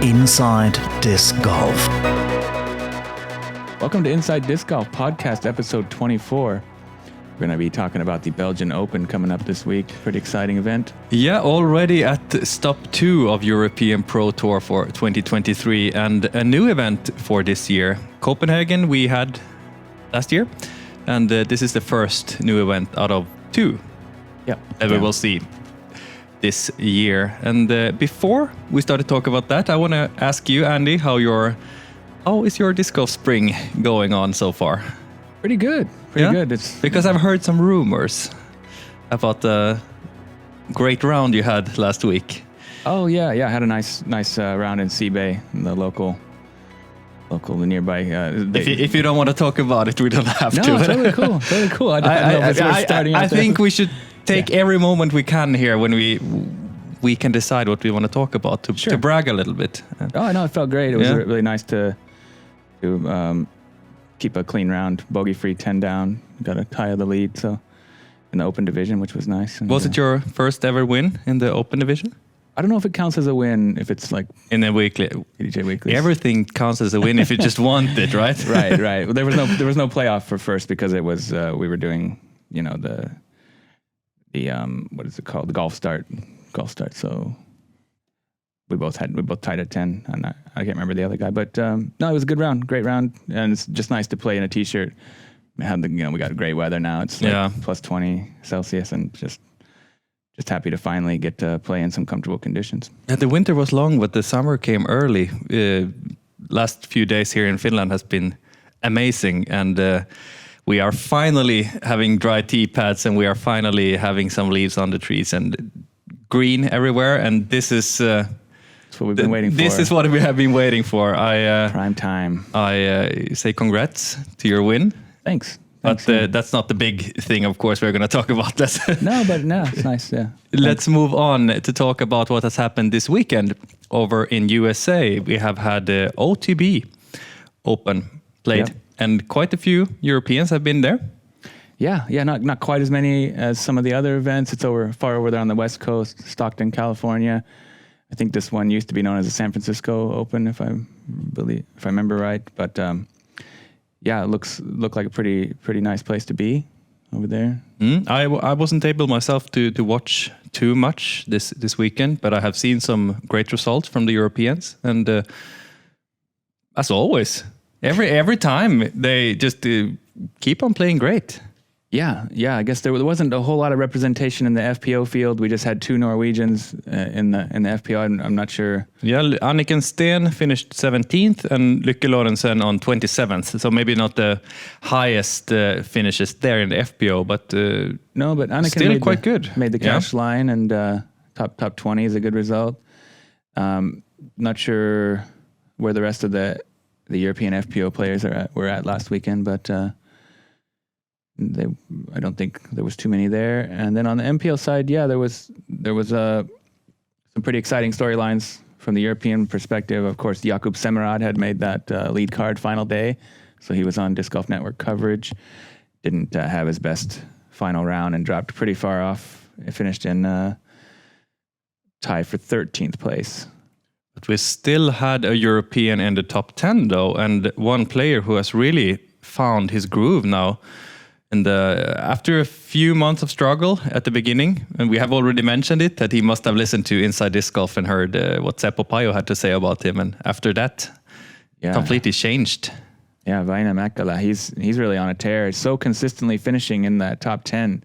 Inside Disc Golf. Welcome to Inside Disc Golf Podcast, episode 24. We're going to be talking about the Belgian Open coming up this week. Pretty exciting event. Yeah, already at stop 2 of European Pro Tour for 2023 and a new event for this year. Copenhagen we had last year, and this is the first new event out of 2 that we will see this year. And before we start to talk about that, I want to ask you, Andy, how is your disc golf spring going on so far? Pretty good. Pretty good. It's because I've heard some rumors about the great round you had last week. Oh yeah. I had a nice round in Seabay, the local nearby. If you don't want to talk about it, we don't have to. No, totally cool. I don't know if it's worth starting. I think we should take every moment we can here when we can decide what we want to talk about to brag a little bit. Oh no, it felt great. It was really nice to keep a clean round, bogey-free, 10 down. Got a tie of the lead, so in the Open division, which was nice. And, was it your first ever win in the Open division? I don't know if it counts as a win if it's like in the weekly. PDJ weekly. Everything counts as a win if you just want it, right? Right. Well, there was no playoff for first because it was we were doing the what is it called, the golf start. So we both tied at 10, and I can't remember the other guy, but no, it was a good round, great round, and it's just nice to play in a t-shirt. We got great weather now. It's like plus 20 Celsius, and just happy to finally get to play in some comfortable conditions. Yeah, the winter was long, but the summer came early. Last few days here in Finland has been amazing, and we are finally having dry tee pads, and we are finally having some leaves on the trees and green everywhere. And this is that's what we've been waiting for. This is what we have been waiting for. Prime time. I say congrats to your win. Thanks. But that's not the big thing, of course, we're going to talk about. No, it's nice, yeah. Let's move on to talk about what has happened this weekend over in USA. We have had the OTB Open played, and quite a few Europeans have been there. Yeah, not quite as many as some of the other events. It's far over there on the West Coast, Stockton, California. I think this one used to be known as the San Francisco Open, if I remember right. But it looked like a pretty nice place to be over there. I wasn't able myself to watch too much this weekend, but I have seen some great results from the Europeans, and as always, every time they just keep on playing great. Yeah. I guess there wasn't a whole lot of representation in the FPO field. We just had 2 Norwegians in the FPO. I'm not sure. Yeah, Anniken Steen finished 17th and Lykke Lorentzen on 27th. So maybe not the highest finishes there in the FPO, but but Anniken still quite good. Made the cash line, and top 20 is a good result. Not sure where the rest of the European FPO players were at last weekend, but. I don't think there was too many there. And then on the MPL side, there was some pretty exciting storylines from the European perspective. Of course, Jakub Semerad had made that lead card final day, so he was on Disc Golf Network coverage. Didn't have his best final round and dropped pretty far off. It finished in tie for 13th place. But we still had a European in the top 10 though, and one player who has really found his groove now. And after a few months of struggle at the beginning, and we have already mentioned it, that he must have listened to Inside Disc Golf and heard what Seppo Pajo had to say about him. And after that, completely changed. Yeah, Väinö Mäkelä, he's really on a tear. He's so consistently finishing in that top 10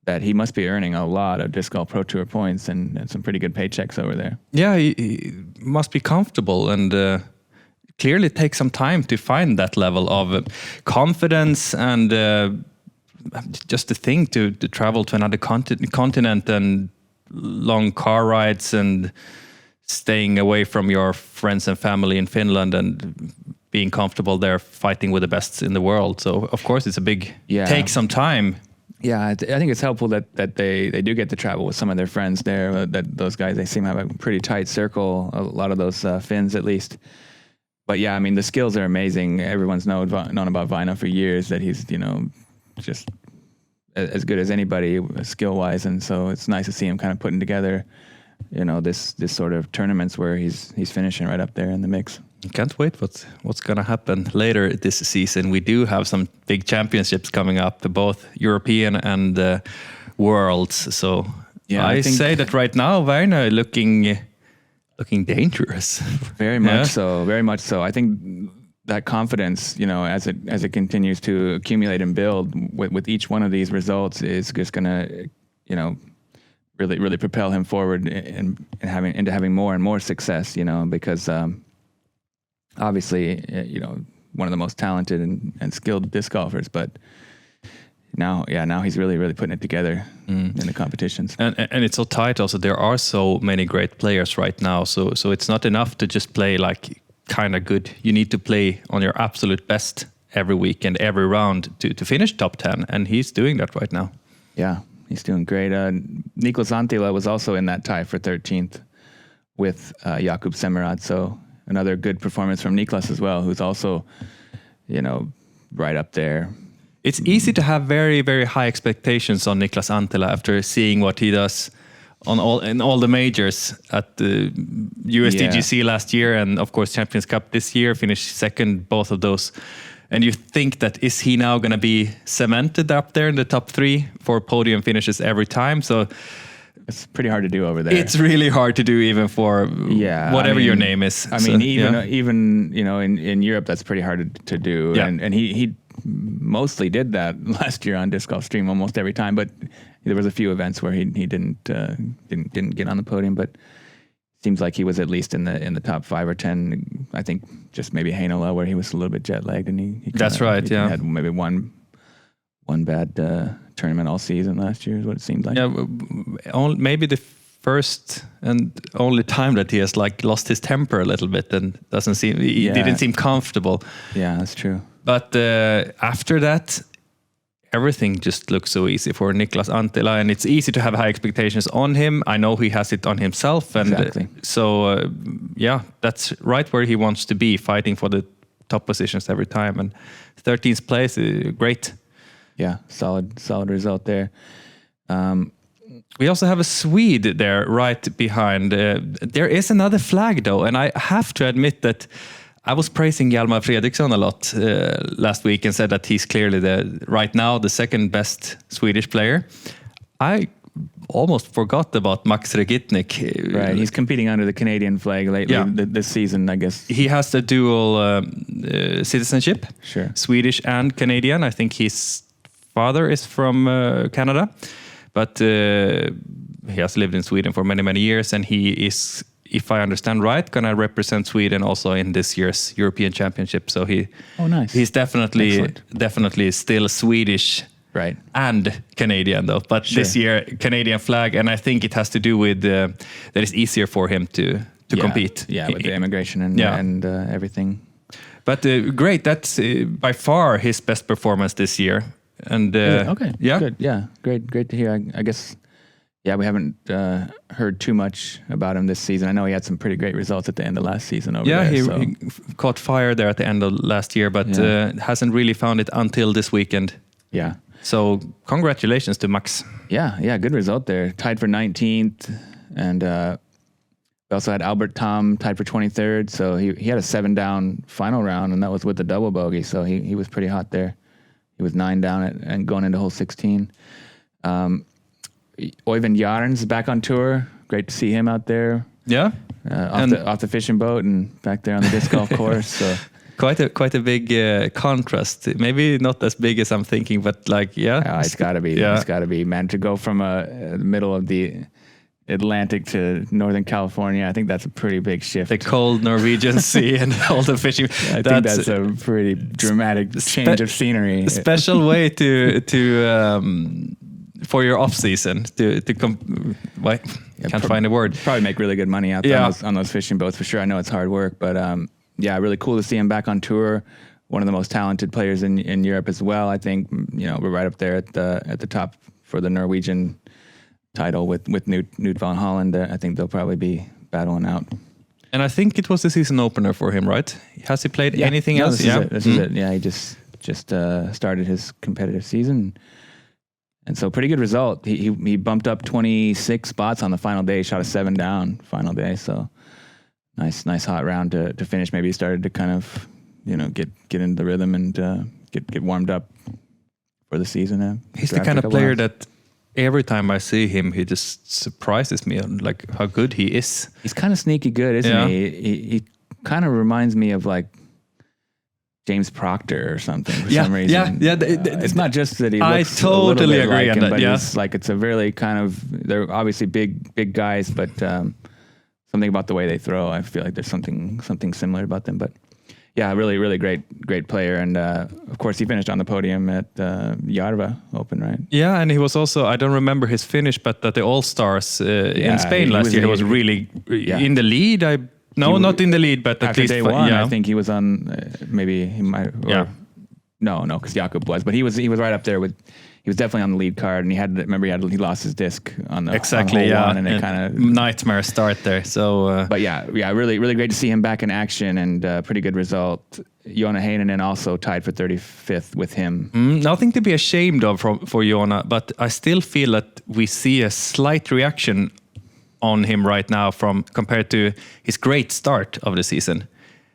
that he must be earning a lot of Disc Golf Pro Tour points and some pretty good paychecks over there. Yeah, he must be comfortable and clearly take some time to find that level of confidence and just the thing to travel to another continent and long car rides and staying away from your friends and family in Finland and being comfortable there fighting with the best in the world. So of course it's a big take some time. Yeah, I think it's helpful that they do get to travel with some of their friends there. That those guys, they seem to have a pretty tight circle. A lot of those Finns, at least. But yeah, I mean, the skills are amazing. Everyone's known about Väinö for years. That he's just as good as anybody skill wise, and so it's nice to see him kind of putting together this sort of tournaments where he's finishing right up there in the mix. Can't wait what's going to happen later this season. We do have some big championships coming up, both European and Worlds. So I say that right now, Werner looking dangerous. Very much so. Very much so. I think that confidence, as it continues to accumulate and build with each one of these results, is just going to, really propel him forward and having more and more success. Because obviously, one of the most talented and skilled disc golfers, but now he's really putting it together in the competitions. And it's so tight also. There are so many great players right now. So it's not enough to just play like kind of good. You need to play on your absolute best every week and every round to finish top 10. And he's doing that right now. Yeah, he's doing great. Niklas Anttila was also in that tie for 13th with Jakub Semerad. So another good performance from Niklas as well, who's also, right up there. It's easy to have very, very high expectations on Niklas Anttila after seeing what he does in all the majors at the USDGC last year, and of course Champions Cup this year, finished second both of those. And you think that, is he now going to be cemented up there in the top 3 for podium finishes every time? So it's pretty hard to do over there. It's really hard to do even for whatever your name is. Even in Europe, that's pretty hard to do. Yeah. And he mostly did that last year on Disc Golf Stream almost every time. But there was a few events where he didn't get on the podium. But seems like he was at least in the top 5 or 10. I think just maybe Heinola, where he was a little bit jet lagged, and he that's right. He had maybe one bad tournament all season last year is what it seemed like. Yeah, maybe the first and only time that he has lost his temper a little bit and didn't seem comfortable. Yeah, that's true. But after that, everything just looks so easy for Niklas Anttila, and it's easy to have high expectations on him. I know he has it on himself, and exactly. So that's right where he wants to be, fighting for the top positions every time. And 13th place, great. Yeah, solid result there. We also have a Swede there right behind. There is another flag though, and I have to admit that I was praising Hjalmar Fredriksson a lot last week and said that he's clearly right now the second best Swedish player. I almost forgot about Max Regitnik. Right, he's competing under the Canadian flag lately this season, I guess. He has the dual citizenship, sure, Swedish and Canadian. I think his father is from Canada, but he has lived in Sweden for many, many years, and he is, if I understand right, going to represent Sweden also in this year's European Championship. So he's definitely still Swedish, right, and Canadian though. But sure, this year Canadian flag, and I think it has to do with that it's easier for him to compete. Yeah, with the immigration and everything. But great, that's by far his best performance this year. And okay, good, great to hear. I guess. Yeah, we haven't heard too much about him this season. I know he had some pretty great results at the end of last season over there. Yeah, he caught fire there at the end of last year, but hasn't really found it until this weekend. Yeah. So congratulations to Max. Yeah, good result there. Tied for 19th, and we also had Albert Tom tied for 23rd. So he had a 7-down final round, and that was with the double bogey. So he was pretty hot there. He was 9 down and going into hole 16. Oyvind Jarns back on tour. Great to see him out there. Yeah, off the fishing boat and back there on the disc golf course. So quite a big contrast. Maybe not as big as I'm thinking, but it's got to be. Yeah. It's got to be, man. To go from the middle of the Atlantic to Northern California, I think that's a pretty big shift. The cold Norwegian Sea and all the fishing. I think that's a pretty dramatic change of scenery. A special way to for your off season can't find a word. Probably make really good money out there on those fishing boats for sure. I know it's hard work, but really cool to see him back on tour. One of the most talented players in Europe as well. I think we're right up there at the top for the Norwegian title with Knut van Holland. I think they'll probably be battling out. And I think it was the season opener for him, right? Has he played anything else? This is it. Yeah, he just started his competitive season. And so pretty good result. He bumped up 26 spots on the final day, shot a 7 down final day. So nice hot round to finish. Maybe he started to kind of, get into the rhythm and get warmed up for the season. He's the kind of player that every time I see him, he just surprises me on like how good he is. He's kind of sneaky good, isn't he? He kind of reminds me of like James Proctor or something for some reason. It's not just that he looks I totally a little bit agree like on him, that. but Yeah. he's like, it's a really kind of, they're obviously big guys, but something about the way they throw, I feel like there's something similar about them. But yeah, really great player. And of course, he finished on the podium at Yarva Open, right? Yeah, and he was also, I don't remember his finish, but at the All-Stars in Spain last year, he was really in the lead. Not in the lead, but at after least day one, I think he was on. Maybe he might. No, because Jakob was, but he was right up there with. He was definitely on the lead card, and he lost his disc on the exactly on hole one, and it kind of nightmare start there. So, but yeah, really great to see him back in action, and pretty good result. Joona Heinonen also tied for 35th with him. Nothing to be ashamed of for Joona, but I still feel that we see a slight reaction on him right now compared to his great start of the season.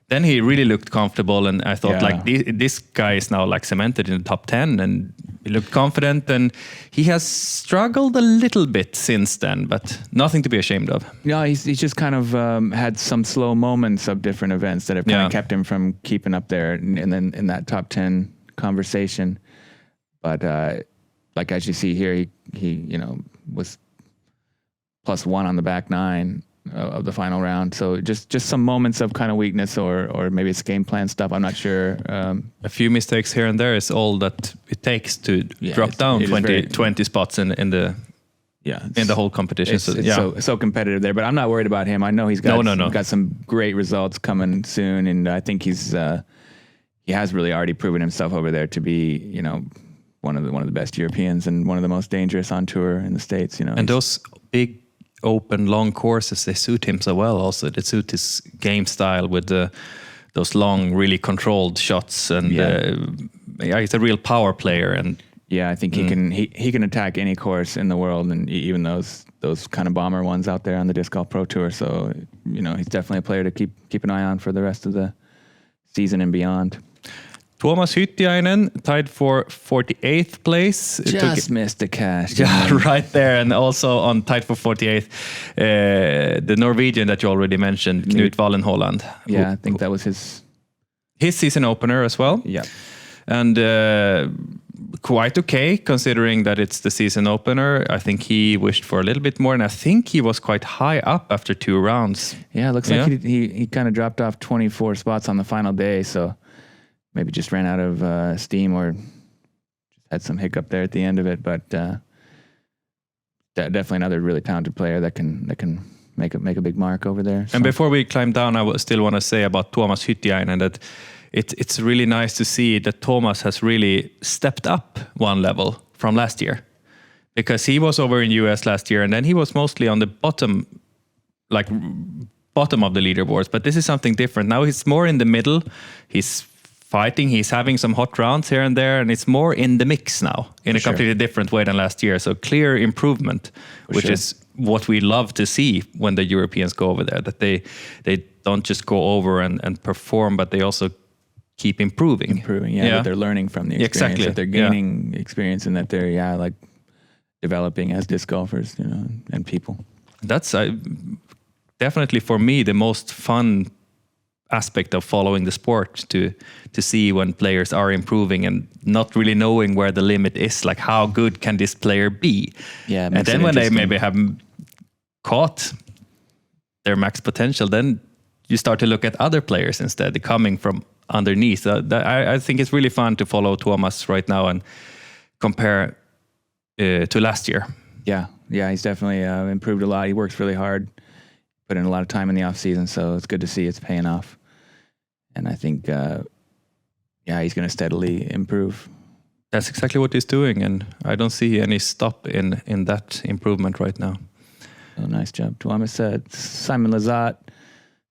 Then he really looked comfortable, and I thought like this guy is now like cemented in the top 10, and he looked confident, and he has struggled a little bit since then, but nothing to be ashamed of. No, he's just kind of had some slow moments of different events that have kind of kept him from keeping up there, and then in that top 10 conversation. But like as you see here, he was +1 on the back 9 of the final round. So just some moments of kind of weakness or maybe it's game plan stuff. I'm not sure. A few mistakes here and there is all that it takes to drop down 20 spots in the whole competition. It's so competitive there, but I'm not worried about him. I know he's got some great results coming soon, and I think he has really already proven himself over there to be, one of the best Europeans and one of the most dangerous on tour in the States. And those big open long courses, they suit him so well. Also, they suit his game style with those long, really controlled shots, and he's a real power player. And I think he can attack any course in the world, and even those kind of bomber ones out there on the Disc Golf Pro Tour. So he's definitely a player to keep an eye on for the rest of the season and beyond. Tuomas Hyttiainen tied for 48th place. Just missed the cash. Yeah, right there. And also tied for 48th, the Norwegian that you already mentioned, Knut Wallenholland. Yeah, I think that was his season opener as well. Yeah. And quite okay, considering that it's the season opener. I think he wished for a little bit more, and I think he was quite high up after 2 rounds. Yeah, it looks like he kind of dropped off 24 spots on the final day, so maybe just ran out of steam or just had some hiccup there at the end of it. But definitely another really talented player that can make a big mark over there. So. And before we climb down, I still want to say about Tuomas Hyttiainen that it's really nice to see that Tuomas has really stepped up one level from last year, because he was over in US last year, and then he was mostly on the bottom of the leaderboards. But this is something different. Now he's more in the middle. He's fighting, he's having some hot rounds here and there, and it's more in the mix now in a completely different way than last year. So clear improvement, which is what we love to see when the Europeans go over there, that they don't just go over and perform, but they also keep improving. That they're learning from the experience, that they're gaining experience, and that they're like developing as disc golfers, and people. That's definitely for me the most fun aspect of following the sport, to see when players are improving and not really knowing where the limit is, like how good can this player be. And then when they maybe have caught their max potential, then you start to look at other players instead, coming from underneath. I think it's really fun to follow Tuomas right now and compare to last year. Yeah, he's definitely improved a lot. He works really hard, put in a lot of time in the off season, so it's good to see it's paying off. And I think, he's going to steadily improve. That's exactly what he's doing, and I don't see any stop in that improvement right now. Oh, nice job. Tuomas said Simon Lizotte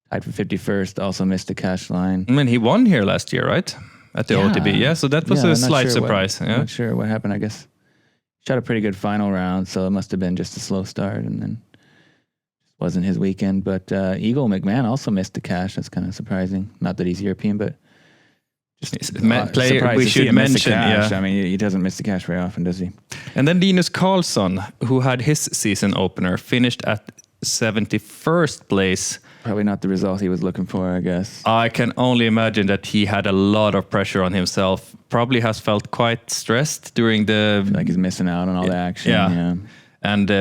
tied for 51st, also missed the cash line. I mean, he won here last year, right? At the OTB, so that was a slight surprise. I'm not sure what happened. I guess Shot a pretty good final round, so it must have been just a slow start, and then wasn't his weekend. But Eagle McMahon also missed the cash. That's kind of surprising. Not that he's European, but just player we should mention. Yeah. I mean, he doesn't miss the cash very often, does he? And then Linus Karlsson, who had his season opener, finished at 71st place. Probably not the result he was looking for, I guess. I can only imagine that he had a lot of pressure on himself. Probably has felt quite stressed during the... I feel like he's missing out on all the action. Yeah. And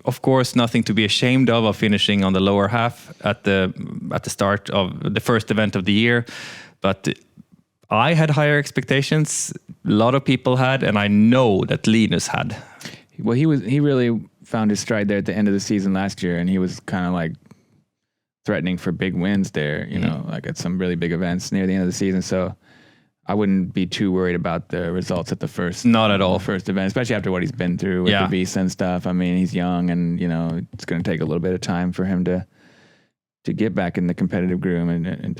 of course, nothing to be ashamed of finishing on the lower half at the start of the first event of the year. But I had higher expectations. A lot of people had, and I know that Linus had. Well, he really found his stride there at the end of the season last year, and he was kind of like threatening for big wins there, you know, like at some really big events near the end of the season. So I wouldn't be too worried about the results at the first. Not at all. First event, especially after what he's been through with the visa and stuff. I mean, he's young, and you know, it's going to take a little bit of time for him to get back in the competitive groove and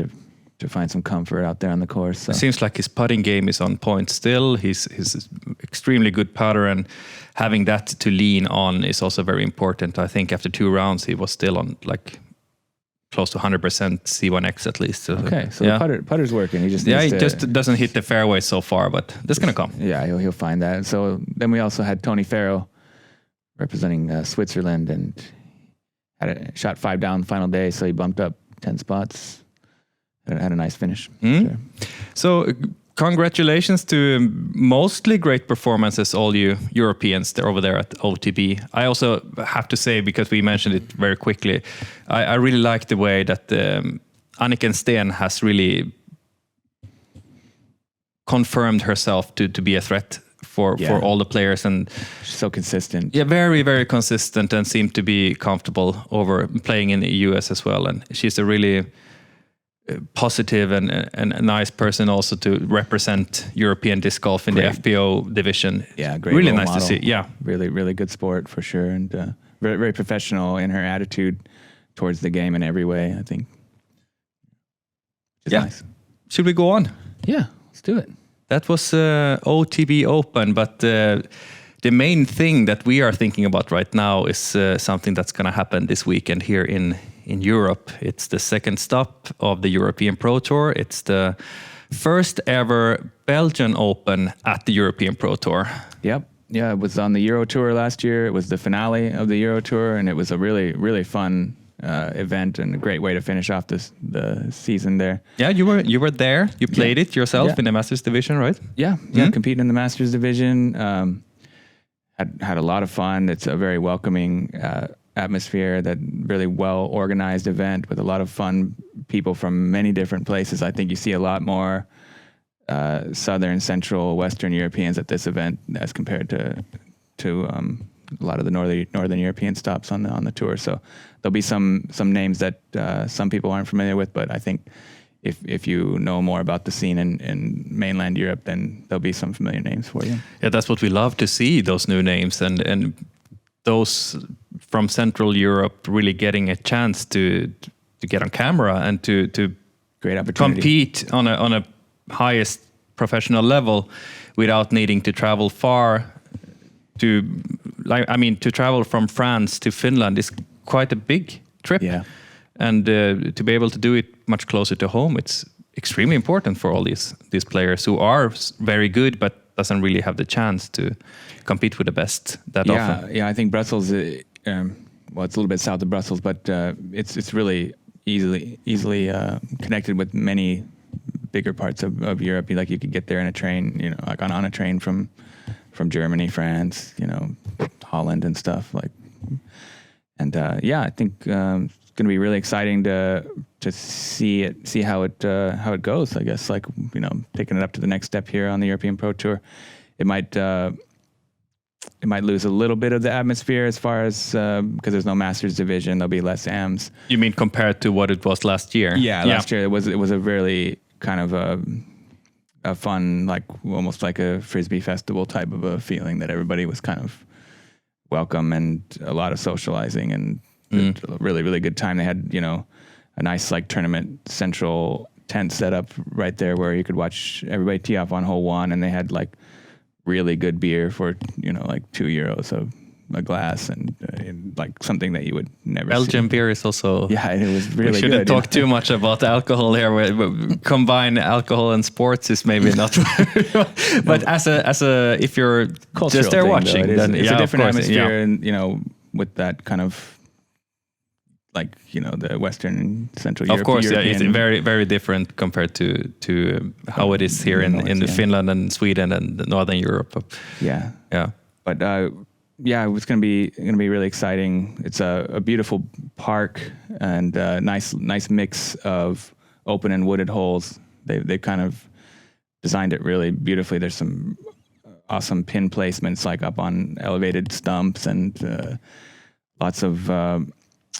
to find some comfort out there on the course. So. It seems like his putting game is on point still. He's extremely good putter, and having that to lean on is also very important. I think after 2 rounds, he was still on like close to 100% C1X at least. So, okay, so the putter's working. He just needs he just doesn't hit the fairway so far, but that's going to come. Yeah, he'll find that. So then we also had Tony Farrow representing Switzerland, and shot 5 down the final day, so he bumped up 10 spots. Had a nice finish. Sure. So congratulations to mostly great performances, all you Europeans there over there at OTB. I also have to say, because we mentioned it very quickly, I really like the way that Anniken Steen has really confirmed herself to be a threat for all the players, and she's so consistent. Yeah, very, very consistent, and seemed to be comfortable over playing in the US as well. And she's a really positive and a nice person also to represent European disc golf in the FPO division. Yeah, great. Really nice model. to see. Yeah, really, really good sport for sure, and very, very professional in her attitude towards the game in every way, I think. Nice. Should we go on? Yeah, let's do it. That was OTB Open, but the main thing that we are thinking about right now is something that's going to happen this weekend here in Europe. It's the second stop of the European Pro Tour. It's the first ever Belgian Open at the European Pro Tour. Yep. Yeah, it was on the Euro Tour last year. It was the finale of the Euro Tour, and it was a really, really fun event and a great way to finish off the season there. Yeah, you were there. You played it yourself in the Masters Division, right? Yeah, competing in the Masters Division. Had a lot of fun. It's a very welcoming atmosphere, that really well organized event with a lot of fun people from many different places. I think you see a lot more Southern, Central, Western Europeans at this event as compared to a lot of the Northern European stops on the tour. So there'll be some names that some people aren't familiar with, but I think if you know more about the scene in mainland Europe, then there'll be some familiar names for you. Yeah, that's what we love to see, those new names, and those from Central Europe really getting a chance to get on camera and to great opportunity, compete on a highest professional level without needing to travel far. To travel from France to Finland is quite a big trip. Yeah. And to be able to do it much closer to home, it's extremely important for all these players who are very good but doesn't really have the chance to compete with the best that often. Yeah, I think Brussels, it's a little bit south of Brussels, but it's really easily connected with many bigger parts of Europe. Like you could get there in a train, like on a train from Germany, France, Holland and stuff like. And I think it's going to be really exciting to see how it goes. I guess, like, taking it up to the next step here on the European Pro Tour. It might lose a little bit of the atmosphere as far as because there's no Masters division. There'll be less AMs. You mean compared to what it was last year? Yeah, last year it was a really kind of a fun, like almost like a Frisbee festival type of a feeling, that everybody was kind of welcome and a lot of socializing and a really, really good time. They had, a nice like tournament central tent set up right there where you could watch everybody tee off on hole 1, and they had like really good beer for like €2 a glass, and like something that you would never Belgian see. beer is also. Yeah, it was really We shouldn't good. talk too much about alcohol here. Combine alcohol and sports is maybe not. But as a if you're Cultural just there thing, watching, though. then It's a of different course, atmosphere, yeah. and with that kind of like the Western and Central Of course, yeah, European. it's very, very different compared to how it is here in North, yeah. Finland and Sweden and Northern Europe. Yeah, Yeah. but yeah, it's gonna be really exciting. It's a beautiful park and nice mix of open and wooded holes. They kind of designed it really beautifully. There's some awesome pin placements like up on elevated stumps, and lots of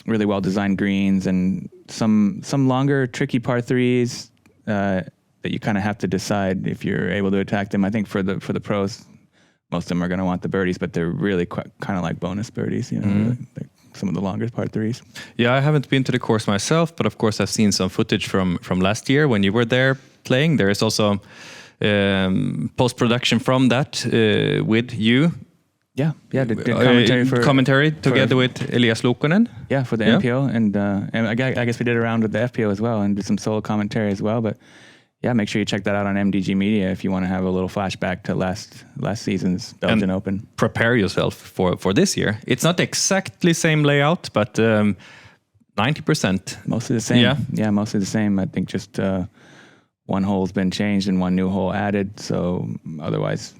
really well designed greens, and some longer tricky par threes that you kind of have to decide if you're able to attack them. I think for the pros, most of them are going to want the birdies, but they're really kind of like bonus birdies, like some of the longer par threes. Yeah, I haven't been to the course myself, but of course I've seen some footage from last year when you were there playing. There is also post-production from that with you. Yeah, did commentary together with Elias Luukkonen. Yeah, for the NPO, and I guess we did a round with the FPO as well, and did some solo commentary as well. But yeah, make sure you check that out on MDG Media if you want to have a little flashback to last season's Belgian Open. Prepare yourself for this year. It's not exactly same layout, but 90%. Mostly the same. Yeah, mostly the same. I think just one hole's been changed and one new hole added. So otherwise,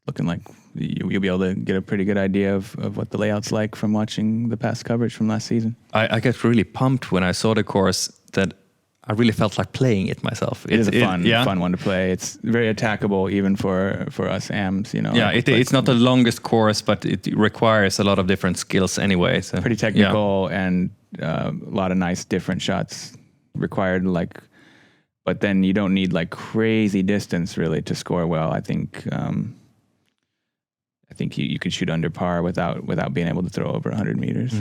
looking like you'll be able to get a pretty good idea of what the layout's like from watching the past coverage from last season. I get really pumped when I saw the course that I really felt like playing it myself. It is a fun one to play. It's very attackable even for us AMs, Yeah, it's not the longest course, but it requires a lot of different skills anyway. So pretty technical, and a lot of nice different shots required. But then you don't need like crazy distance really to score well. I think you could shoot under par without being able to throw over 100 meters.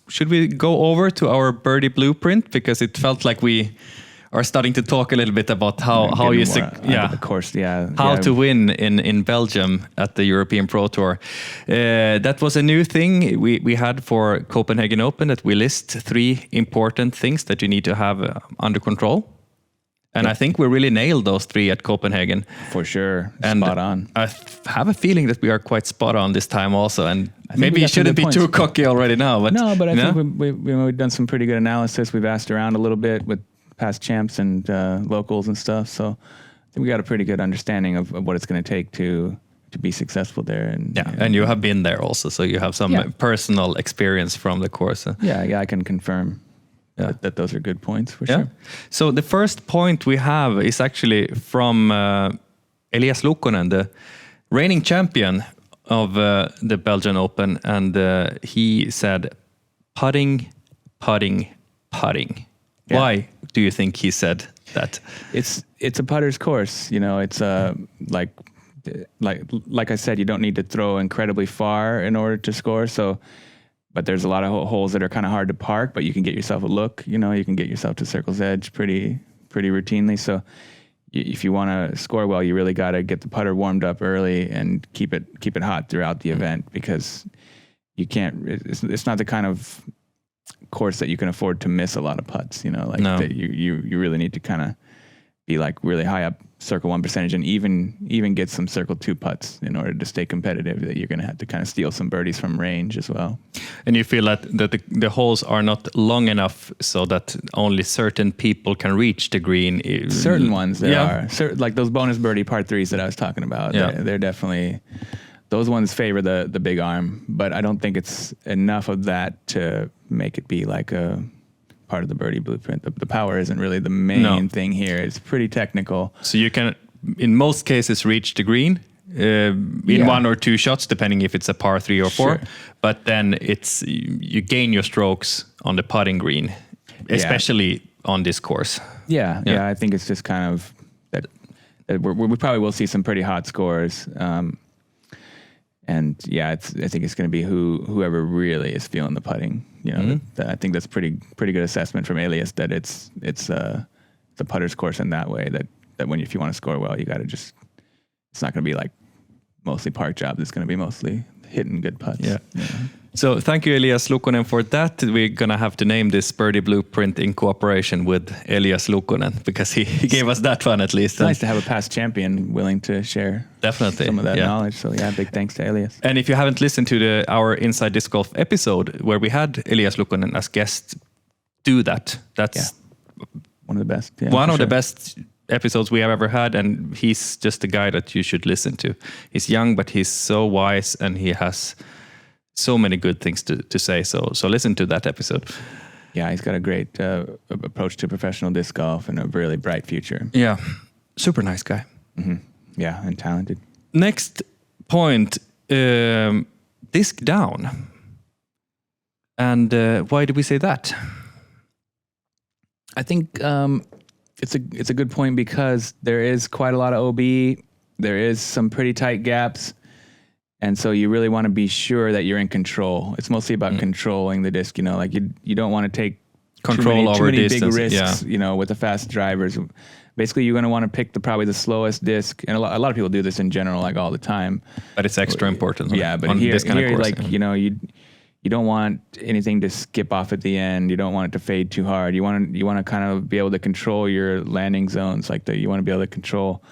Should we go over to our birdie blueprint, because it felt like we are starting to talk a little bit about how you the course, to win in Belgium at the European Pro Tour. That was a new thing we had for Copenhagen Open, that we list 3 important things that you need to have under control. And I think we really nailed those 3 at Copenhagen. For sure. And spot on. I have a feeling that we are quite spot on this time also. And maybe you shouldn't be too cocky already now. But I think we've done some pretty good analysis. We've asked around a little bit with past champs and locals and stuff. So I think we got a pretty good understanding of what it's going to take to be successful there. And you have been there also. So you have some personal experience from the course. Yeah, I can confirm. That those are good points for sure. So the first point we have is actually from Elias Luukkonen, the reigning champion of the Belgian Open, and he said, "Putting, putting, putting." Yeah. Why do you think he said that? It's a putter's course. It's like I said, you don't need to throw incredibly far in order to score. But there's a lot of holes that are kind of hard to park, but you can get yourself a look. You can get yourself to circle's edge pretty routinely. So if you want to score well, you really got to get the putter warmed up early and keep it hot throughout the event, because you can't. It's not the kind of course that you can afford to miss a lot of putts. You really need to kind of be like really high up circle 1 percentage, and even get some circle 2 putts in order to stay competitive. That you're going to have to kind of steal some birdies from range as well. And you feel that the holes are not long enough so that only certain people can reach the green. Certain ones there are. Like those bonus birdie par 3s that I was talking about. Yeah. They're definitely, those ones favor the big arm, but I don't think it's enough of that to make it be like a part of the birdie blueprint. The power isn't really the main thing here. It's pretty technical. So you can, in most cases, reach the green in 1 or 2 shots, depending if it's a par 3 or 4. Sure. But then you gain your strokes on the putting green, especially on this course. Yeah. I think it's just kind of that we probably will see some pretty hot scores. And I think it's going to be whoever really is feeling the putting. I think that's pretty good assessment from Elias, that it's a putter's course in that way. That if you want to score well, you got to just it's not going to be like mostly park jobs. It's going to be mostly hitting good putts. Yeah. So thank you, Elias Luukkonen, for that. We're going to have to name this Birdie Blueprint in cooperation with Elias Luukkonen, because he gave us that one at least. It's nice to have a past champion willing to share definitely some of that knowledge. So yeah, big thanks to Elias. And if you haven't listened to our Inside Disc Golf episode where we had Elias Luukkonen as guest, do that. That's one of the best. Yeah, one of the best episodes we have ever had, and he's just a guy that you should listen to. He's young, but he's so wise, and he has so many good things to say. So listen to that episode. Yeah, he's got a great approach to professional disc golf and a really bright future. Yeah, super nice guy. Mm-hmm. Yeah, and talented. Next point, disc down. And why do we say that? I think it's a good point because there is quite a lot of OB. There is some pretty tight gaps. And so you really want to be sure that you're in control. It's mostly about controlling the disc, you know, like you don't want to take control too many distance, big risks, you know, with the fast drivers. Basically, you're going to want to pick probably the slowest disc. And a lot of people do this in general, like all the time. But it's extra important. Yeah, but on here, this kind of course, like, you know, you don't want anything to skip off at the end. You don't want it to fade too hard. You want to kind of be able to control your landing zones, like you want to be able to control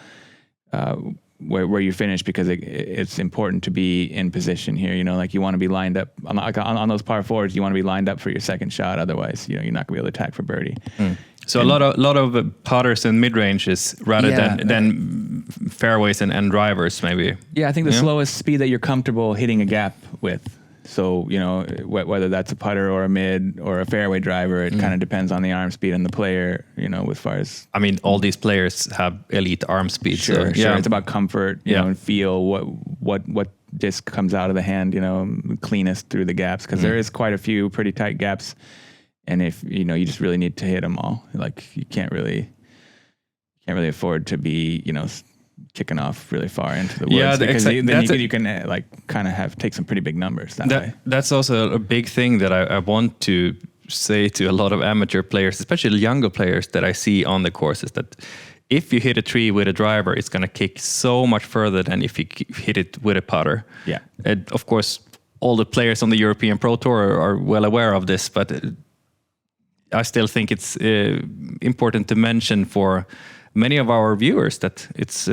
where you finish, because it's important to be in position here. You know, like you want to be lined up on those par fours. You want to be lined up for your second shot. Otherwise, you know, you're not going to be able to attack for birdie. So a lot of putters and mid ranges rather than fairways and drivers, maybe. Yeah, I think the slowest speed that you're comfortable hitting a gap with. So, you know, whether that's a putter or a mid or a fairway driver, it kind of depends on the arm speed and the player, you know, as far as... I mean, all these players have elite arm speed. Sure. It's about comfort, you know, and feel what disc comes out of the hand, you know, cleanest through the gaps, because there is quite a few pretty tight gaps. And if, you know, you just really need to hit them all. Like, you can't really afford to be, you know, kicking off really far into the woods, because then you can like kind of take some pretty big numbers that way. That's also a big thing that I want to say to a lot of amateur players, especially younger players that I see on the courses, that if you hit a tree with a driver, it's going to kick so much further than if you hit it with a putter. Yeah. And of course, all the players on the European Pro Tour are well aware of this, but I still think it's important to mention for many of our viewers that it's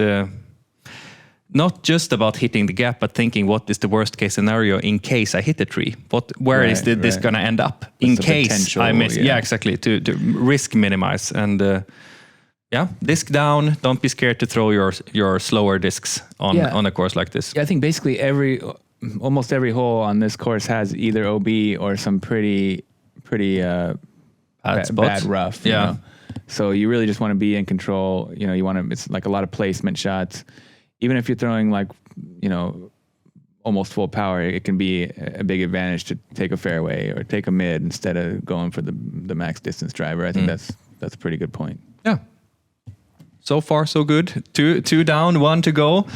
not just about hitting the gap, but thinking what is the worst case scenario in case I hit the tree? Where is this going to end up in case I miss? Yeah, exactly. To risk minimize and disc down. Don't be scared to throw your slower discs on a course like this. Yeah, I think basically almost every hole on this course has either OB or some pretty bad rough. You know? So you really just want to be in control. You know, it's like a lot of placement shots. Even if you're throwing like, you know, almost full power, it can be a big advantage to take a fairway or take a mid instead of going for the max distance driver. I think that's a pretty good point. Yeah. So far, so good. Two down, one to go.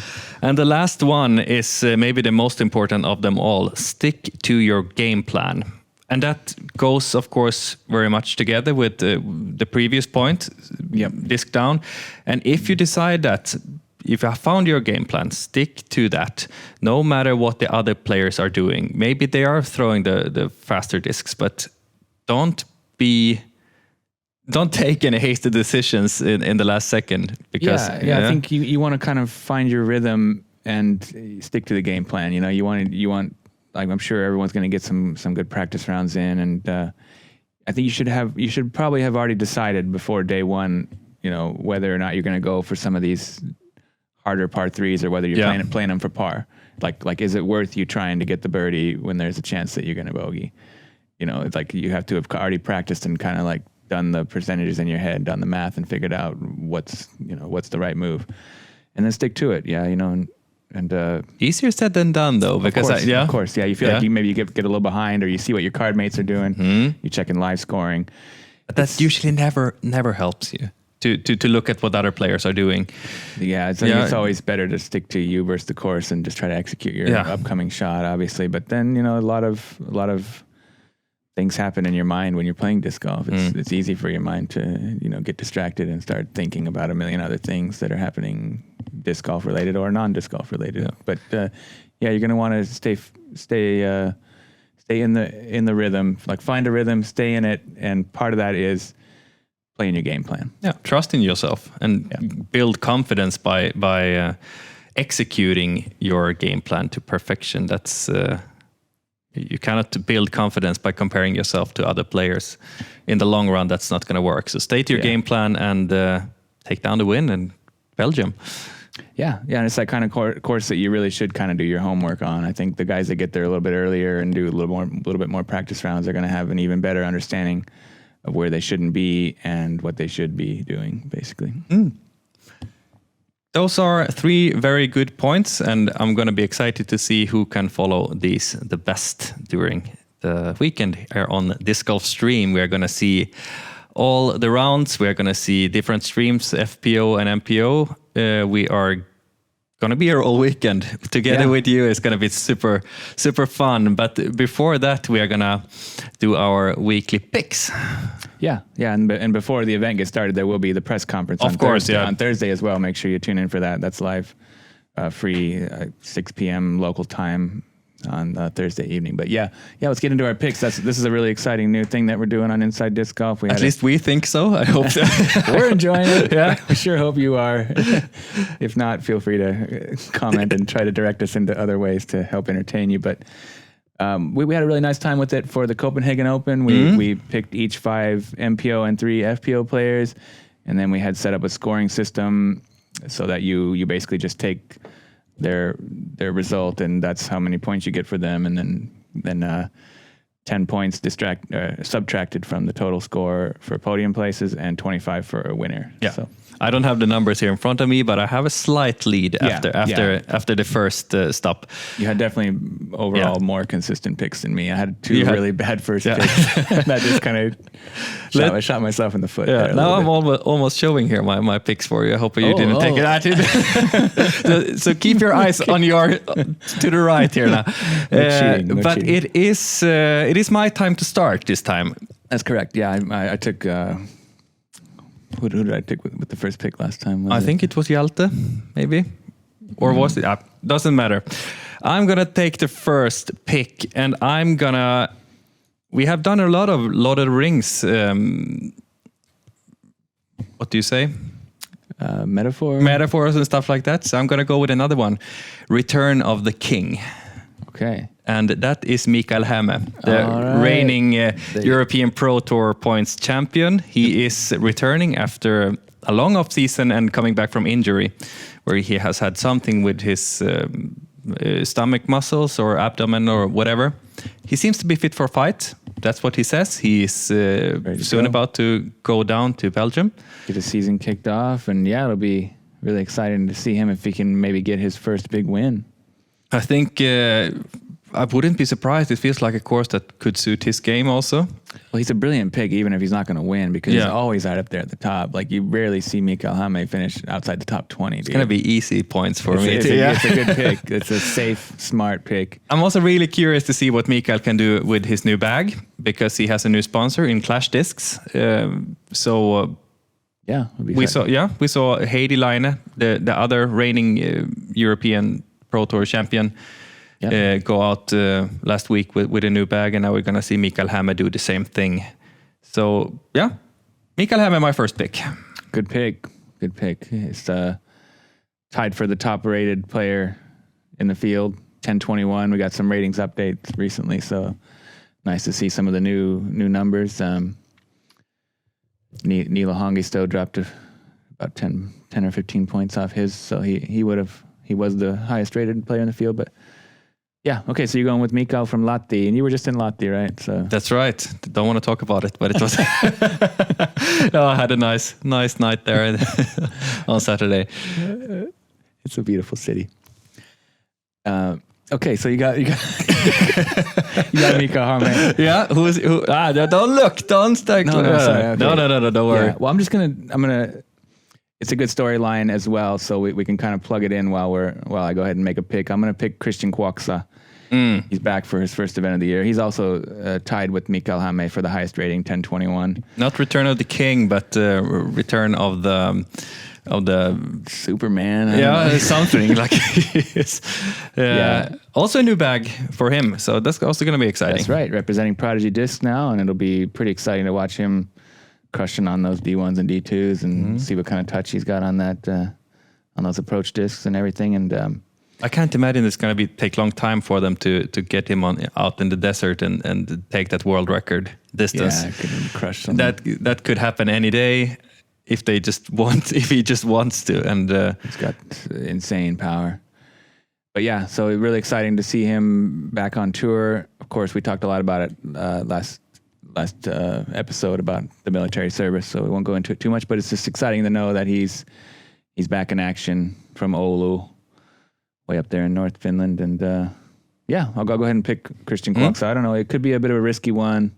And the last one is maybe the most important of them all. Stick to your game plan. And that goes, of course, very much together with the previous point, disc down. And if you decide that, if you have found your game plan, stick to that, no matter what the other players are doing. Maybe they are throwing the faster discs, but don't take any hasty decisions in the last second. Because I think you want to kind of find your rhythm and stick to the game plan. You know, you want. Like, I'm sure everyone's going to get some good practice rounds in, and I think you should probably have already decided before day one, you know, whether or not you're going to go for some of these harder par threes or whether you're playing them for par. Like, is it worth you trying to get the birdie when there's a chance that you're going to bogey? You know, it's like you have to have already practiced and kind of like done the percentages in your head, done the math, and figured out what's the right move, and then stick to it. Yeah, you know. And easier said than done, though, because of course, you feel like you get a little behind, or you see what your card mates are doing. You're checking live scoring, but that usually never helps you to look at what other players are doing. It's always better to stick to you versus the course and just try to execute your upcoming shot, obviously. But then, you know, a lot of things happen in your mind when you're playing disc golf. It's easy for your mind to, get distracted and start thinking about a million other things that are happening disc golf related or non-disc golf related. Yeah. But you're going to want to stay in the rhythm, like find a rhythm, stay in it. And part of that is playing your game plan. Yeah. Trust in yourself and build confidence by executing your game plan to perfection. That's, you cannot build confidence by comparing yourself to other players. In the long run, that's not going to work. So stay to your game plan and take down the win in Belgium. Yeah, and it's that kind of course that you really should kind of do your homework on. I think the guys that get there a little bit earlier and do a little bit more practice rounds are going to have an even better understanding of where they shouldn't be and what they should be doing, basically. Those are 3 very good points, and I'm going to be excited to see who can follow these the best during the weekend here on Disc Golf Stream. We are going to see all the rounds. We are going to see different streams, FPO and MPO. We are going to be here all weekend together with you. It's going to be super, super fun. But before that, we are going to do our weekly picks. Yeah, and before the event gets started, there will be the press conference on Thursday as well. Make sure you tune in for that. That's live, free, 6 p.m. local time on Thursday evening. But let's get into our picks. This is a really exciting new thing that we're doing on Inside Disc Golf. At least we think so. I hope so. We're enjoying it. Yeah, we sure hope you are. If not, feel free to comment and try to direct us into other ways to help entertain you. But we had a really nice time with it for the Copenhagen Open. We picked each 5 MPO and 3 FPO players, and then we had set up a scoring system so that you basically just take their result, and that's how many points you get for them, and then 10 points subtracted from the total score for podium places and 25 for a winner. Yeah. So. I don't have the numbers here in front of me, but I have a slight lead after the first stop. You had definitely overall more consistent picks than me. I had 2 really bad first picks. That just kind of shot myself in the foot. Yeah. Now I'm almost showing here my picks for you. I hope you didn't take it. So keep your eyes on to the right here now. No cheating. It is my time to start this time. That's correct. Yeah, I took. Who did I take with the first pick last time? I think it was Hjalte, maybe. Or was it? Doesn't matter. I'm going to take the first pick, and we have done a lot of Lord of the Rings. What do you say? Metaphors and stuff like that. So I'm going to go with another one. Return of the King. Okay. And that is Mikael Häme, the reigning European Pro Tour points champion. He is returning after a long off season and coming back from injury, where he has had something with his stomach muscles or abdomen or whatever. He seems to be fit for fight. That's what he says. He is soon about to go down to Belgium. Get his season kicked off, and it'll be really exciting to see him if he can maybe get his first big win. I think I wouldn't be surprised. It feels like a course that could suit his game also. Well, he's a brilliant pick, even if he's not going to win, because he's always right up there at the top. Like, you rarely see Mikael Häme finish outside the top 20. It's going to be easy points for me. It's a good pick. It's a safe, smart pick. I'm also really curious to see what Mikael can do with his new bag, because he has a new sponsor in Clash Discs. We saw Heidi Line, the other reigning European Pro Tour champion, go out last week with a new bag, and now we're going to see Mikael Häme do the same thing. So, Mikael Häme, my first pick. Good pick. It's tied for the top-rated player in the field, 1021. We got some ratings updates recently, so nice to see some of the new numbers. Neela Hongisto dropped about 10 or 15 points off his, so he was the highest rated player in the field. But okay, so you're going with Mikael from Lahti, and you were just in Lahti, right? So that's right. Don't want to talk about it, but it was I had a nice night there on Saturday. It's a beautiful city. Okay, so you got you got Mikael Häme. Yeah, who? Don't look, don't start. No, sorry. Okay. No, don't worry. Yeah, well, I'm gonna. It's a good storyline as well, so we can kind of plug it in while I go ahead and make a pick. I'm going to pick Christian Kuoksa. He's back for his first event of the year. He's also tied with Mikael Hamme for the highest rating, 1021. Not Return of the King, but Return of the Superman. I don't know. Something like this. Also a new bag for him, so that's also going to be exciting. That's right, representing Prodigy Discs now, and it'll be pretty exciting to watch him crushing on those D1s and D2s and see what kind of touch he's got on that, on those approach discs and everything. And I can't imagine it's going to take long time for them to get him out in the desert and take that world record distance. Yeah, it could crush something. That could happen any day. If he just wants to, and he's got insane power. But yeah, so really exciting to see him back on tour. Of course, we talked a lot about it last episode about the military service, so we won't go into it too much. But it's just exciting to know that he's back in action from Oulu, way up there in North Finland. And I'll go ahead and pick Christian Kwok. So I don't know, it could be a bit of a risky one.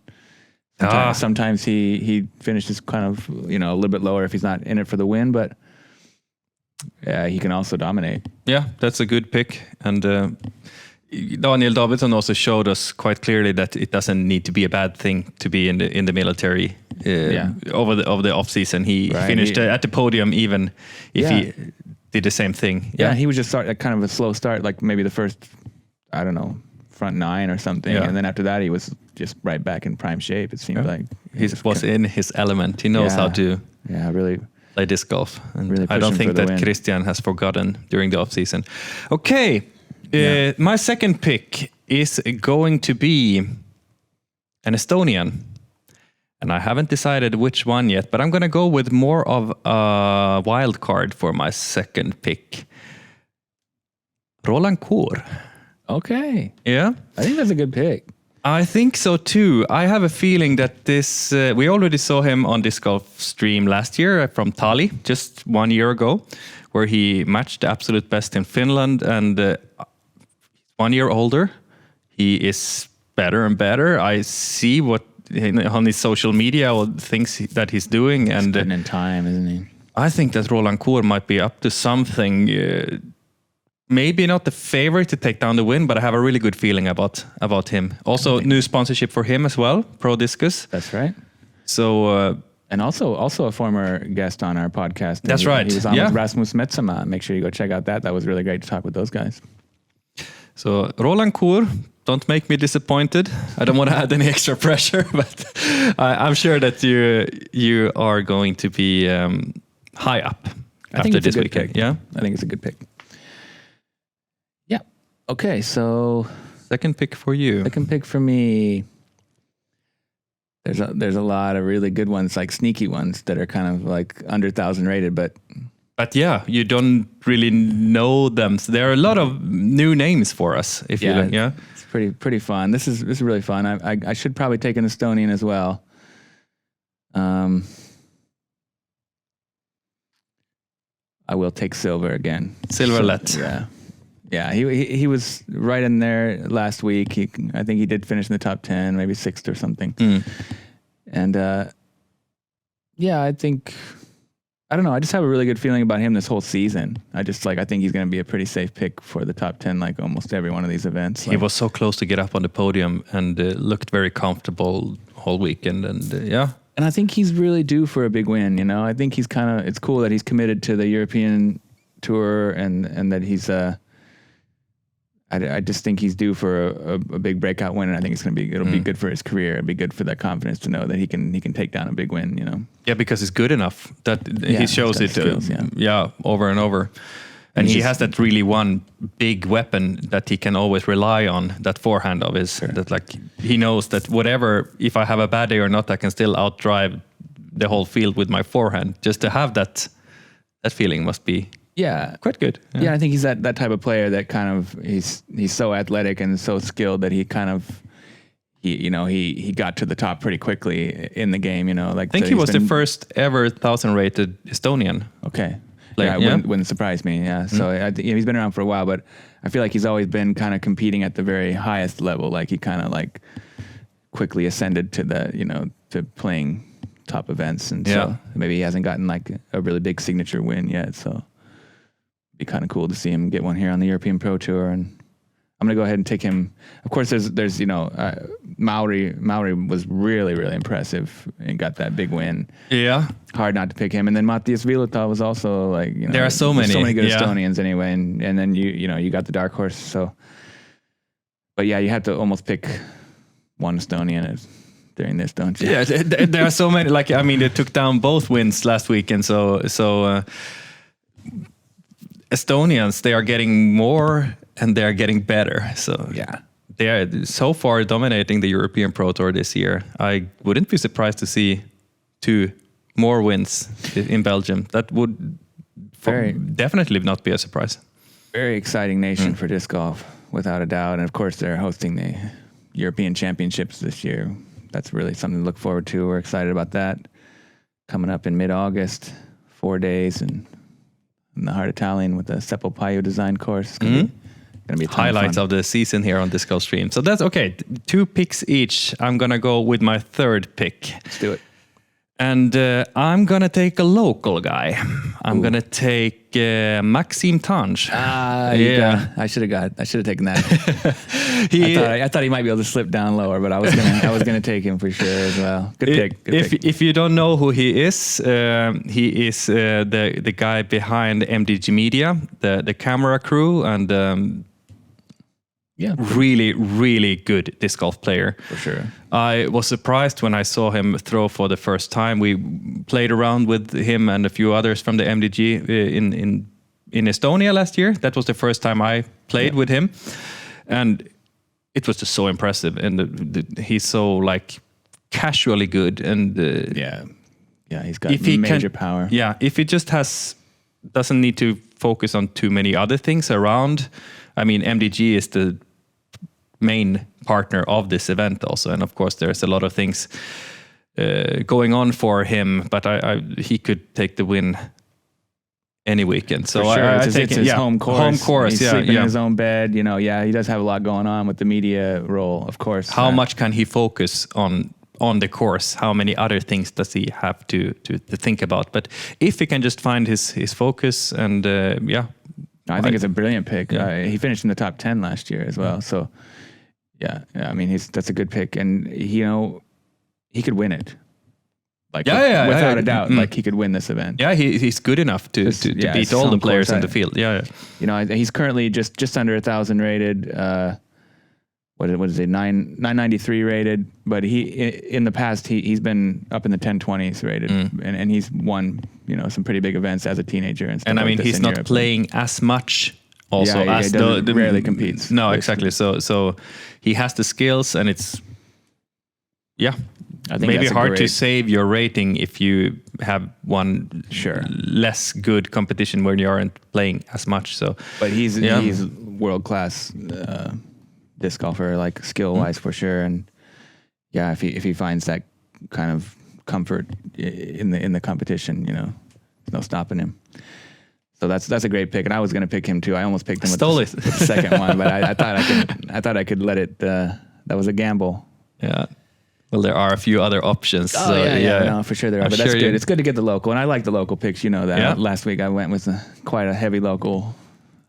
Sometimes he finishes kind of, a little bit lower if he's not in it for the win, but he can also dominate. Yeah, that's a good pick. And Daniel Davidsson also showed us quite clearly that it doesn't need to be a bad thing to be in the military over the off season. He finished at the podium even if he did the same thing. Yeah, he was just kind of a slow start, like maybe the first, I don't know, front 9 or something, and then after that he was just right back in prime shape. It seemed like he was in his element. He knows how to really play disc golf, and really I don't think that win. Christian has forgotten during the off season. Okay, my second pick is going to be an Estonian, and I haven't decided which one yet, but I'm going to go with more of a wild card for my second pick. Roland Koor. Okay. Yeah? I think that's a good pick. I think so too. I have a feeling that this, we already saw him on Disc Golf Stream last year from Tali, just 1 year ago, where he matched the absolute best in Finland, and 1 year older. He is better and better. I see what on his social media or things that he's doing. And spending time, isn't he? I think that Roland Koor might be up to something. Maybe not the favorite to take down the win, but I have a really good feeling about him. Also, new sponsorship for him as well, Pro Discus. That's right. So, and also a former guest on our podcast. That's right. He was on with Rasmus Metsama. Make sure you go check out that. That was really great to talk with those guys. So, Roland Koor, don't make me disappointed. I don't want to add any extra pressure, but I'm sure that you are going to be high up after this weekend. Pick. Yeah, I think it's a good pick. Okay, so second pick for you. Second pick for me. There's a lot of really good ones, like sneaky ones that are kind of like under 1,000 rated, but yeah, you don't really know them. So there are a lot of new names for us. If you look, it's pretty fun. This is really fun. I should probably take an Estonian as well. I will take Silver again. Silverlet. Yeah, he was right in there last week. I think he did finish in the top 10, maybe 6th or something. And I think, I don't know, I just have a really good feeling about him this whole season. I think he's going to be a pretty safe pick for the top 10, like almost every one of these events. He was so close to get up on the podium and looked very comfortable whole weekend. And I think he's really due for a big win. I think he's it's cool that he's committed to the European Tour and that he's I just think he's due for a big breakout win, and I think it'll be good for his career. It'll be good for that confidence to know that he can take down a big win. Yeah, because he's good enough that he shows it. Skills, over and over, and he has that really one big weapon that he can always rely on. That forehand of his. Sure. That he knows that whatever, if I have a bad day or not, I can still outdrive the whole field with my forehand. Just to have that feeling must be. Yeah, quite good. Yeah, I think he's that type of player that kind of he's so athletic and so skilled that he kind of he got to the top pretty quickly in the game. I think he was the first ever 1,000 rated Estonian. Okay, wouldn't surprise me. Yeah, so he's been around for a while, but I feel like he's always been kind of competing at the very highest level. Like he kind of quickly ascended to to playing top events, and so maybe he hasn't gotten a really big signature win yet. So. Be kind of cool to see him get one here on the European Pro Tour, and I'm gonna go ahead and take him. Of course, there's Mauri was really, really impressive and got that big win. Yeah. Hard not to pick him. And then Matias Vilota was also like, there are so many good Estonians anyway. And then you got the dark horse. So, but yeah, you have to almost pick one Estonian during this, don't you? Yeah, there are so many. Like, I mean, they took down both wins last weekend. So Estonians, they are getting more and they are getting better. So yeah. They are so far dominating the European Pro Tour this year. I wouldn't be surprised to see 2 more wins in Belgium. That would definitely not be a surprise. Very exciting nation for disc golf, without a doubt. And of course, they're hosting the European Championships this year. That's really something to look forward to. We're excited about that. Coming up in mid-August, 4 days in the heart of Tallinn with the Seppo Paju design course. It's going to be a ton highlights of of the season here on Disc Golf Stream. So that's okay. 2 picks each. I'm going to go with my 3rd pick. Let's do it. And I'm going to take a local guy. I'm going to take Maxime Tange. Yeah. I should have taken that. I thought he might be able to slip down lower, but I was gonna take him for sure as well. Good pick. If you don't know who he is the guy behind MDG Media, the camera crew, and really, really good disc golf player. For sure. I was surprised when I saw him throw for the first time. We played around with him and a few others from the MDG in Estonia last year. That was the first time I played with him, and it was just so impressive. And he's so like casually good. And he's got major power. Yeah, if he just doesn't need to focus on too many other things around. I mean, MDG is the main partner of this event also, and of course there's a lot of things going on for him, but he could take the win any weekend. So for sure. I it's take his home course. Home course, He's sleeping in his own bed. He does have a lot going on with the media role, of course. How much can he focus on the course? How many other things does he have to think about? But if he can just find his focus and I think it's a brilliant pick. He finished in the top 10 last year as well. So, I mean, that's a good pick. And, he could win it. Like, without a doubt, like he could win this event. Yeah, he's good enough to beat all the players in the field. Yeah. He's currently just under 1,000 rated. What is it? 993 rated. But in the past he's been up in the 1020s rated, and he's won some pretty big events as a teenager and stuff. And I mean, he's not Europe. playing as much. Also, as he rarely competes. No, exactly. So he has the skills, and it's I think maybe hard to save your rating if you have one less good competition where you aren't playing as much. So, but he's world class disc golfer, like skill wise for sure. And if he finds that kind of comfort in the competition, there's no stopping him. So that's a great pick, and I was going to pick him too. I almost picked him with the second one, but I thought I could let it. That was a gamble. Yeah. Well, there are a few other options. No, for sure there are. But that's good. It's good to get the local, and I like the local picks. You know that. Yeah. Last week I went with quite a heavy local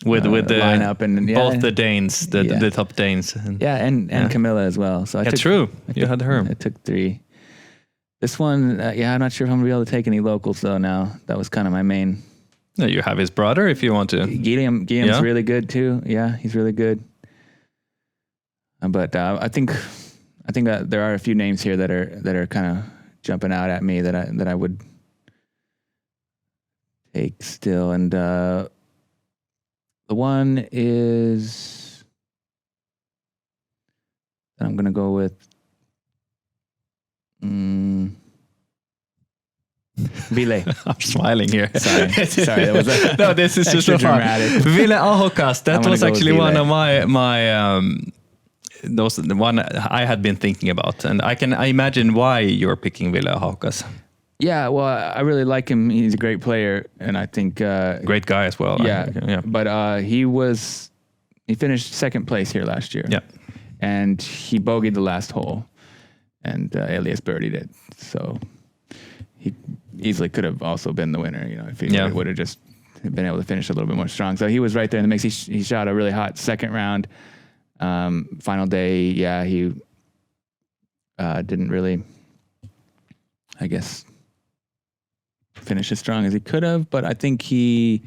with the lineup, and both the Danes, the top Danes. And Camilla as well. So You had her. I took 3. This one, I'm not sure if I'm gonna be able to take any locals though. Now that was kind of my main. No, you have his brother if you want to. Guillaume's really good too. Yeah, he's really good. But I think there are a few names here that are kind of jumping out at me that I would take still, and the one is that I'm gonna go with. Ville. I'm smiling here. Sorry. That was no, this is just so dramatic. Ville Ahokas. That was actually one of my those the one I had been thinking about, and I imagine why you're picking Ville Ahokas. Yeah, well, I really like him. He's a great player, and I think great guy as well. Yeah. But he finished second place here last year. Yeah, and he bogeyed the last hole, and Elias birdied it. So he easily could have also been the winner, if he would have just been able to finish a little bit more strong. So he was right there in the mix. He shot a really hot second round. Final day, he didn't really, I guess, finish as strong as he could have, but I think he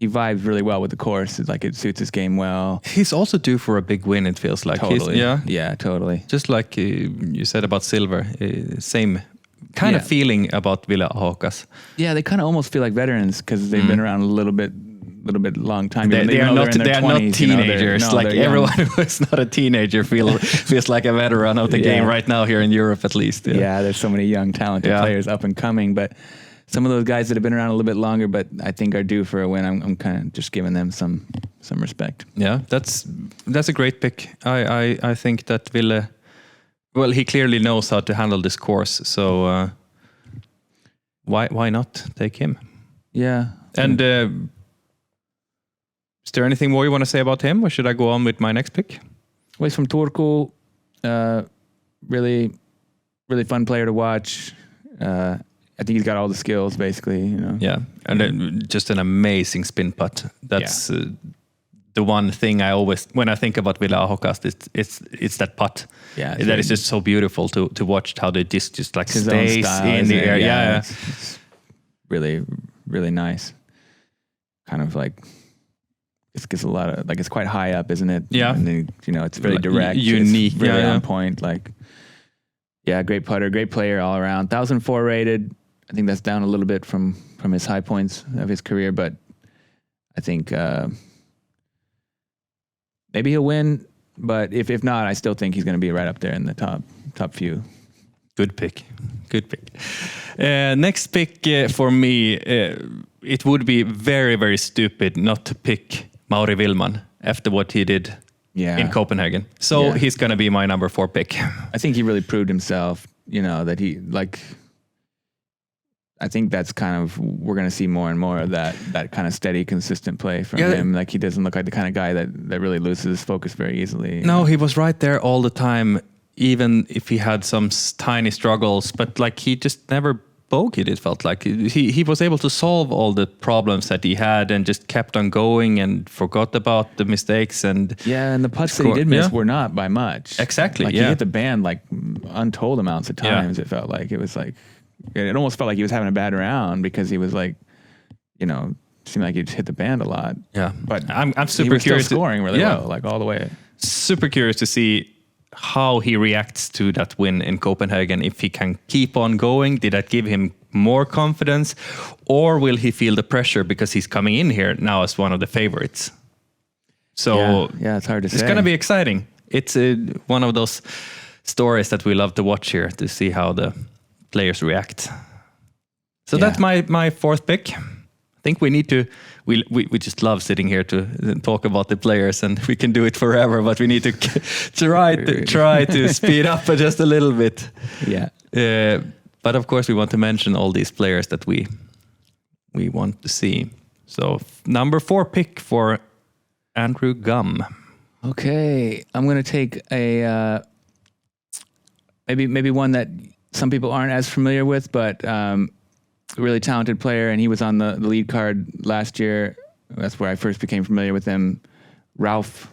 vibes really well with the course. It's like it suits his game well. He's also due for a big win, it feels like. Totally. Yeah, totally. Just like you said about Silver, same kind of feeling about Ville Ahokas. Yeah, they kind of almost feel like veterans because they've been around a little bit long time. They are not 20s, teenagers. Like everyone who is not a teenager feels like a veteran of the game right now here in Europe, at least. Yeah, there's so many young, talented players up and coming, but some of those guys that have been around a little bit longer, but I think are due for a win. I'm kind of just giving them some respect. Yeah, that's a great pick. I think that Ville, well, he clearly knows how to handle this course, so why not take him? Yeah, and. Is there anything more you want to say about him, or should I go on with my next pick? Well, he's from Turku. Really, really fun player to watch. I think he's got all the skills, basically. Yeah, and just an amazing spin putt. That's the one thing I always, when I think about Ville Ahokas, it's that putt. Yeah, that is just so beautiful to watch how the disc just like stays in the air. Yeah. It's really, really nice. Kind of like. It gets a lot of, like, it's quite high up, isn't it? Yeah. And then, it's very direct. Unique. It's really on point. Like, great putter, great player all around. 1,004 rated. I think that's down a little bit from his high points of his career, but I think maybe he'll win. But if not, I still think he's going to be right up there in the top few. Good pick. Next pick for me, it would be very, very stupid not to pick Mauri Willman after what he did in Copenhagen. So he's going to be my number 4 pick. I think he really proved himself, that he, like, I think that's kind of, we're going to see more and more of that kind of steady, consistent play from him. Like, he doesn't look like the kind of guy that really loses his focus very easily. No, he was right there all the time, even if he had some tiny struggles, but like he just never bogeyed, it felt like. He was able to solve all the problems that he had and just kept on going and forgot about the mistakes. And the putts that he did miss were not by much. Exactly. Like, he hit the band like untold amounts of times. It felt like. It was like, it almost felt like he was having a bad round because he was like, seemed like he just hit the band a lot. Yeah. But I'm super he was curious. Still scoring really well, like all the way. Super curious to see how he reacts to that win in Copenhagen. If he can keep on going, did that give him more confidence, or will he feel the pressure because he's coming in here now as one of the favorites? So it's hard to say. It's going to be exciting. It's one of those stories that we love to watch here to see how the players react. So that's my 4th pick. I think we need to. We just love sitting here to talk about the players, and we can do it forever. But we need to try to speed up just a little bit. Yeah. But of course, we want to mention all these players that we want to see. So number 4 pick for Andrew Gum. Okay, I'm going to take a maybe one that some people aren't as familiar with, but. Really talented player, and he was on the lead card last year. That's where I first became familiar with him. Ralf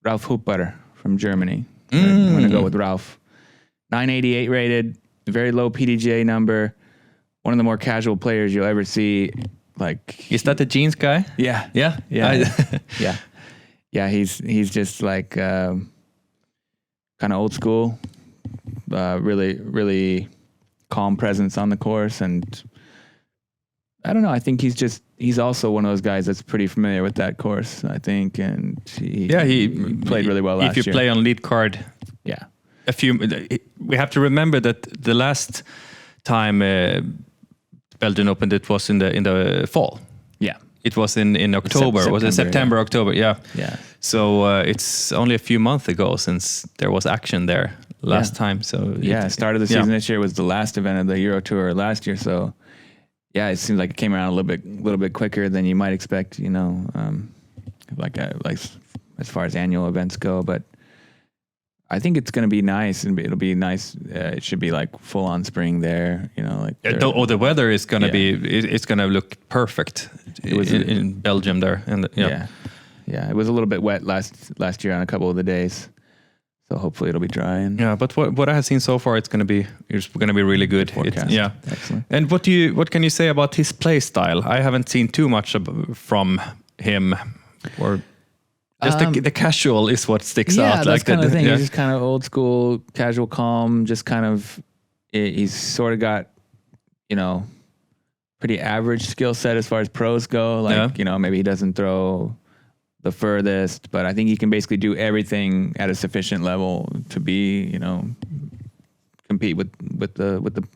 Hupper from Germany. I'm going to go with Ralf. 988 rated, very low PDGA number. One of the more casual players you'll ever see. Like, is that the jeans guy? Yeah. He's just like kind of old school. Really, really calm presence on the course, and I don't know. I think he's also one of those guys that's pretty familiar with that course, I think, and he played really well last year. If you play on lead card, we have to remember that the last time Belgian Open, it was in the fall. Yeah, it was in October. Was it September, October? Yeah. So it's only a few months ago since there was action there last time. So start of the season this year was the last event of the Euro Tour last year. So it seems like it came around a little bit quicker than you might expect. Like as far as annual events go, but I think it's going to be nice, and it'll be nice. It should be like full on spring there. The weather is going to be. It's going to look perfect in Belgium there, and Yeah. It was a little bit wet last year on a couple of the days, so hopefully it'll be dry. And Yeah, but what I have seen so far, it's going to be really good. forecast. Yeah, Excellent. And what can you say about his play style? I haven't seen too much from him, or just the casual is what sticks Yeah, out. that's kind of the thing. Yeah. He's just kind of old school, casual, calm. Just kind of, he's sort of got, pretty average skill set as far as pros go. Like, maybe he doesn't throw the furthest, but I think he can basically do everything at a sufficient level to be, compete with the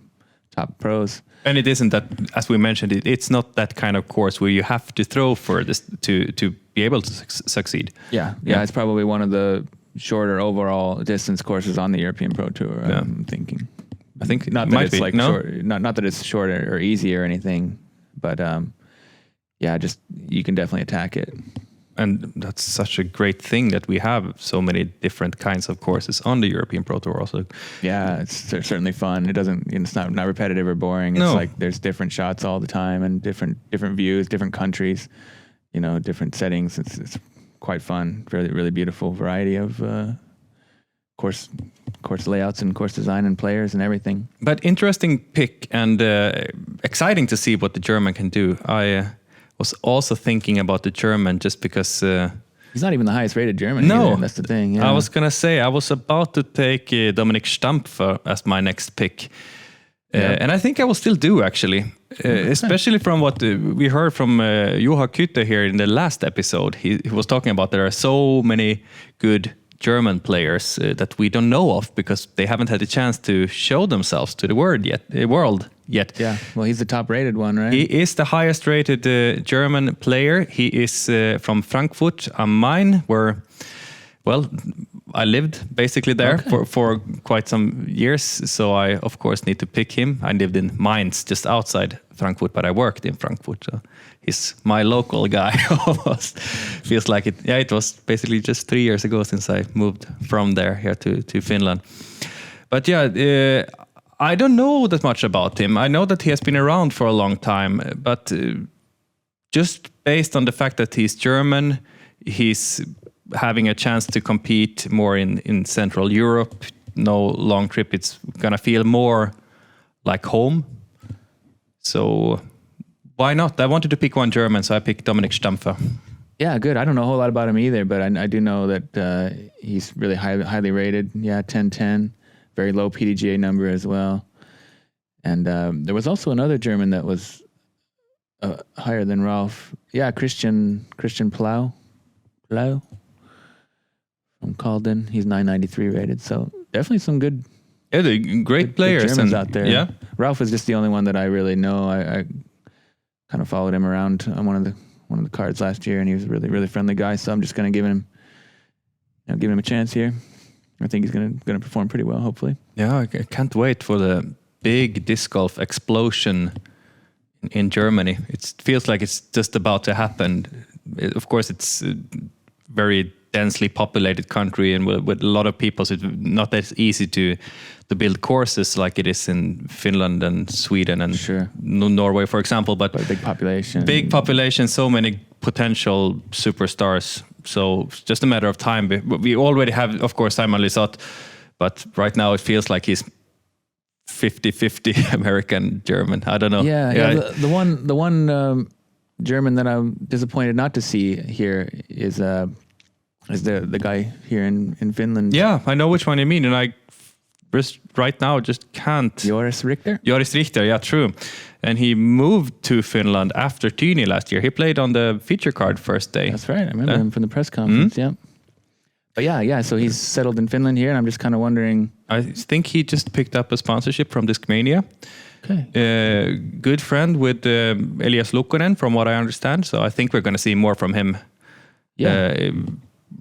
top pros. And it isn't that, as we mentioned, it's not that kind of course where you have to throw furthest to be able to succeed. Yeah, it's probably one of the shorter overall distance courses on the European Pro Tour. I'm thinking. I think not it that might it's be. like No? short, not that it's short or easy or anything, but just you can definitely attack it. And that's such a great thing that we have so many different kinds of courses on the European Pro Tour also. Yeah, it's certainly fun. It's not repetitive or boring. It's like there's different shots all the time and different views, different countries, different settings. It's quite fun. Really, really beautiful variety of course layouts and course design and players and everything. But interesting pick and exciting to see what the German can do. I was also thinking about the German just because... he's not even the highest rated German. No, either. That's the thing. Yeah. I was going to say, I was about to take Dominik Stampfer as my next pick. And I think I will still do, actually. Especially from what we heard from Juha Kytte here in the last episode. He was talking about there are so many good German players that we don't know of because they haven't had a chance to show themselves to the world yet. Yeah, well, he's the top-rated one, right? He is the highest-rated German player. He is from Frankfurt am Main, where, I lived basically there for quite some years. So I, of course, need to pick him. I lived in Mainz, just outside Frankfurt, but I worked in Frankfurt. So he's my local guy almost. Feels like it. Yeah, it was basically just 3 years ago since I moved from there here to Finland. But I don't know that much about him. I know that he has been around for a long time, but just based on the fact that he's German, he's having a chance to compete more in Central Europe, no long trip, it's gonna feel more like home. So why not? I wanted to pick one German, so I picked Dominik Stampfer. Yeah, good. I don't know a whole lot about him either, but I do know that he's really highly rated. Yeah, 10-10, very low PDGA number as well. And there was also another German that was higher than Ralph. Yeah, Christian Plau from Calden. He's 993 rated, so definitely some good. Yeah, the great players good Germans out there. Yeah, Ralph is just the only one that I really know. I kind of followed him around on one of the cards last year, and he was a really, really friendly guy. So I'm just going to give him a chance here. I think he's going to perform pretty well, hopefully. Yeah, I can't wait for the big disc golf explosion in Germany. It feels like it's just about to happen. Of course, it's a very densely populated country and with a lot of people, so it's not as easy to build courses like it is in Finland and Sweden and Norway, for example. But big population. Big population, so many potential superstars. So it's just a matter of time. We already have, of course, Simon Lizotte, but right now it feels like he's 50-50 American German. I don't know. Yeah. The one German that I'm disappointed not to see here is the guy here in Finland. Yeah, I know which one you mean, and I right now just can't. Joris Richter, yeah, true. And he moved to Finland after Tyni last year. He played on the feature card first day. That's right. I remember him from the press conference. Yeah. But yeah. So he's settled in Finland here, and I'm just kind of wondering. I think he just picked up a sponsorship from Discmania. Okay. Good friend with Elias Lukkonen, from what I understand. So I think we're going to see more from him. Yeah.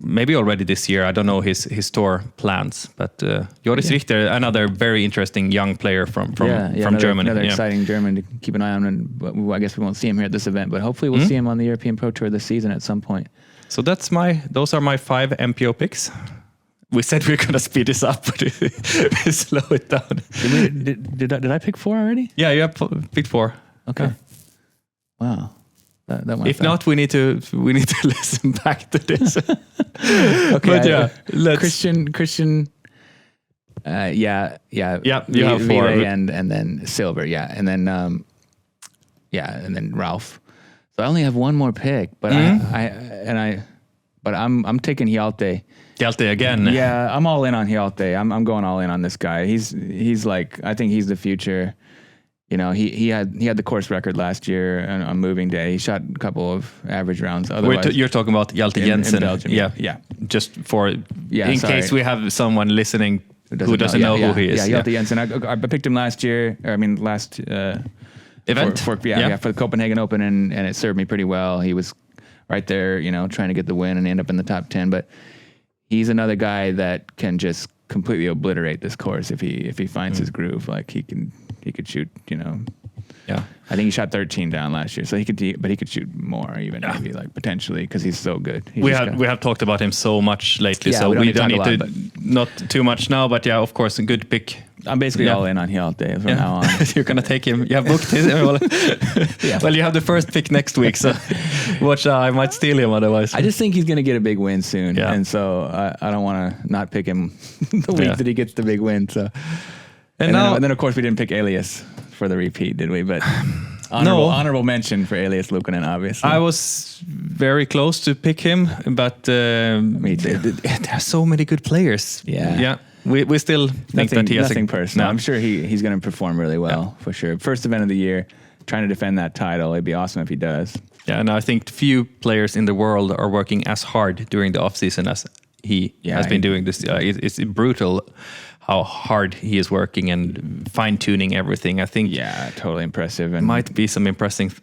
Maybe already this year. I don't know his tour plans, but Joris Richter, another very interesting young player from Germany. Another exciting German to keep an eye on. But I guess we won't see him here at this event, but hopefully we'll see him on the European Pro Tour this season at some point. So those are my 5 MPO picks. We said we were going to speed this up, but we slow it down. Did I pick 4 already? Yeah, you have picked 4. Okay. Yeah. Wow. That If not, we need to listen back to this. Okay, but yeah, let's. Christian. Yeah. You have 4 relay and then silver. Yeah, and then and then Ralph. So I only have one more pick, but I'm taking Hjalte. Hjalte again. Yeah, I'm all in on Hjalte. I'm going all in on this guy. He's like, I think he's the future. You know, he had the course record last year on moving day. He shot a couple of average rounds. Otherwise, you're talking about Hjalte Jensen in Belgium. Yeah. Just for in sorry. case we have someone listening who doesn't know who he is. Yeah, Hjalte Jensen. I picked him last year. Last event. For the Copenhagen Open, and it served me pretty well. He was right there, you know, trying to get the win and end up in the top 10. But he's another guy that can just completely obliterate this course if he finds his groove. Like he could shoot, you know. Yeah, I think he shot 13 down last year, so he could shoot more even maybe like potentially because he's so good. We have talked about him so much lately, so we don't need to not too much now. But yeah, of course, a good pick. I'm basically all in on Hjalte from now on. You're gonna take him. You have booked his. Well, you have the first pick next week, so watch out. I might steal him otherwise. I just think he's gonna get a big win soon, and so I don't want to not pick him the week that he gets the big win. So. And then, of course, we didn't pick Elias for the repeat, did we? But honorable mention for Elias Luukkonen, obviously. I was very close to pick him, but me too. There are so many good players. Yeah. We still think that he has nothing personal. No. I'm sure he's going to perform really well for sure. First event of the year, trying to defend that title. It'd be awesome if he does. Yeah, and I think few players in the world are working as hard during the off season as he has been doing this. It's brutal how hard he is working and fine-tuning everything. I think totally impressive. And might be some impressive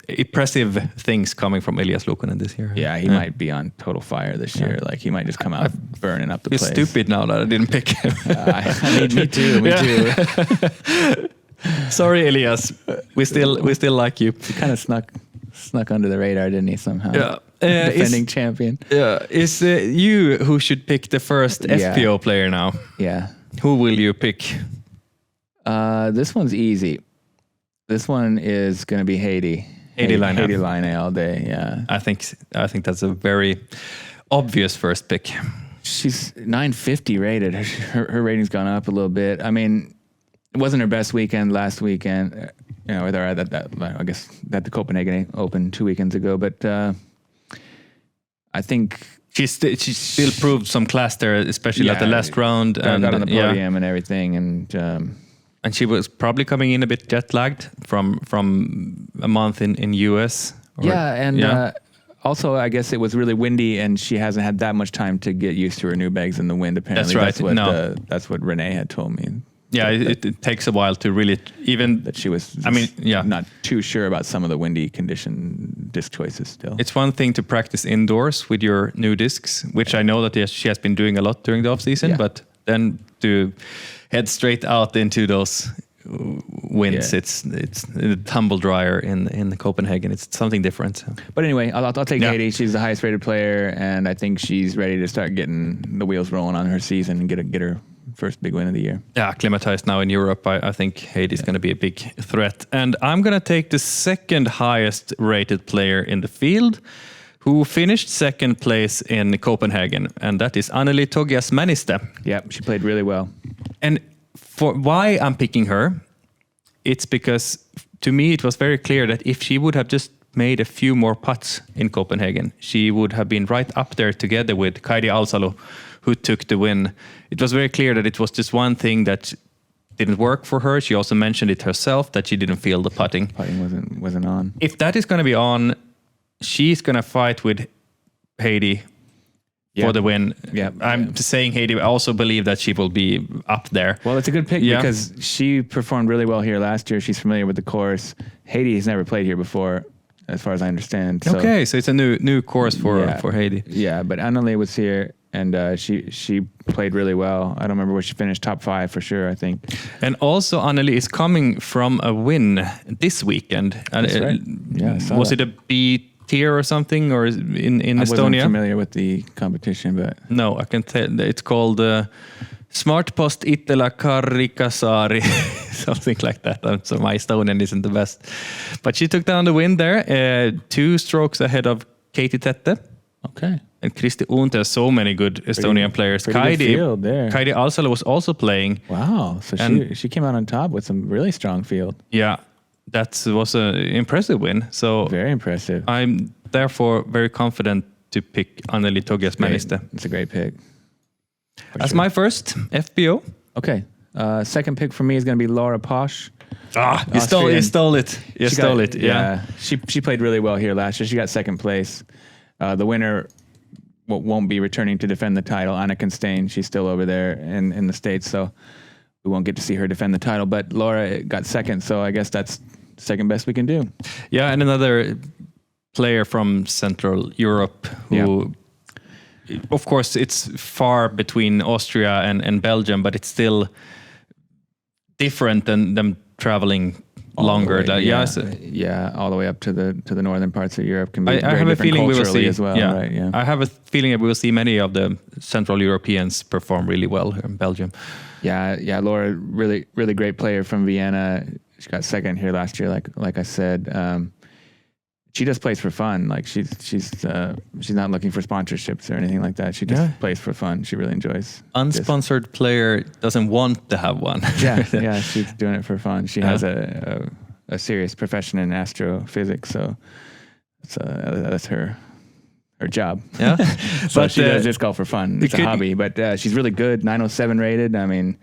things coming from Elias Luukkonen this year. Yeah, he might be on total fire this year. Like he might just come out burning up the place. It's stupid now that I didn't pick him. Me too. Sorry, Elias. We still like you. He kind of snuck under the radar, didn't he? Somehow. Yeah. Defending champion. Yeah. Is you who should pick the first FPO player now? Yeah. Who will you pick? This one's easy. This one is going to be Heidi Laine all day. Yeah, I think that's a very obvious first pick. She's 950 rated. Her rating's gone up a little bit. I mean, it wasn't her best weekend last weekend. You know, I guess at the Copenhagen Open 2 weekends ago. But I think. She still proved some class there, especially at the last round. Got on the podium and everything. And she was probably coming in a bit jet-lagged from a month in US. Also, I guess it was really windy and she hasn't had that much time to get used to her new bags in the wind, apparently. That's right. That's what Renee had told me. Yeah, it takes a while to really that she was. Not too sure about some of the windy condition disc choices. Still, it's one thing to practice indoors with your new discs, which I know that she has been doing a lot during the off season. But then to head straight out into those winds, it's a tumble dryer in Copenhagen. It's something different. But anyway, I'll take Heidi. She's the highest rated player, and I think she's ready to start getting the wheels rolling on her season and get her first big win of the year. Yeah, acclimatized now in Europe. I think Heidi's going to be a big threat. And I'm going to take the second highest rated player in the field, who finished second place in Copenhagen, and that is Anneli Togias-Mänistö. Yeah, she played really well. And for why I'm picking her, it's because to me it was very clear that if she would have just made a few more putts in Copenhagen, she would have been right up there together with Kaidi Alsalu, who took the win. It was very clear that it was just one thing that didn't work for her. She also mentioned it herself, that she didn't feel the putting. Putting wasn't on. If that is going to be on, she's going to fight with Heidi for the win. Yeah, I'm saying Heidi. I also believe that she will be up there. Well, it's a good pick because she performed really well here last year. She's familiar with the course. Heidi has never played here before, as far as I understand. So. Okay, so it's a new course for Heidi. Yeah, but Anneli was here, and she played really well. I don't remember where she finished, top 5 for sure, I think. And also Anneli is coming from a win this weekend. That's right. Yeah, was it a B tier or something, or in Estonia? I wasn't familiar with the competition, but no, I can tell. It's called Smart Post Itella Karikasaari something like that. So my Estonian isn't the best. But she took down the win there, 2 strokes ahead of Katie Tette. Okay. And Kristi Unte, so many good Estonian players. Pretty good field there. Kaidi Alsala was also playing. Wow. So she came out on top with some really strong field. Yeah, that was an impressive win. So very impressive. I'm therefore very confident to pick Anneli Togias-Mäniste. It's a great pick. As my first FPO. Okay. Second pick for me is going to be Laura Posch. You stole it. You stole it. Yeah. She played really well here last year. She got second place. The winner won't be returning to defend the title. Annika Stain, she's still over there in the States, so we won't get to see her defend the title. But Laura got second, so I guess that's the second best we can do. Yeah, and another player from Central Europe who, of course, it's far between Austria and Belgium, but it's still different than them traveling longer. All the way up to the northern parts of Europe can be I have a feeling we will see as well. Yeah. Right, yeah. I have a feeling that we will see many of the Central Europeans perform really well here in Belgium. Yeah, Laura, really, really great player from Vienna. She got second here last year, like I said. She just plays for fun. Like she's not looking for sponsorships or anything like that. She just plays for fun. She really enjoys. Unsponsored player doesn't want to have one. yeah, she's doing it for fun. She has a serious profession in astrophysics, so that's her job. Yeah, so but she does disc golf for fun. It's a hobby, but she's really good. 907 rated. I mean.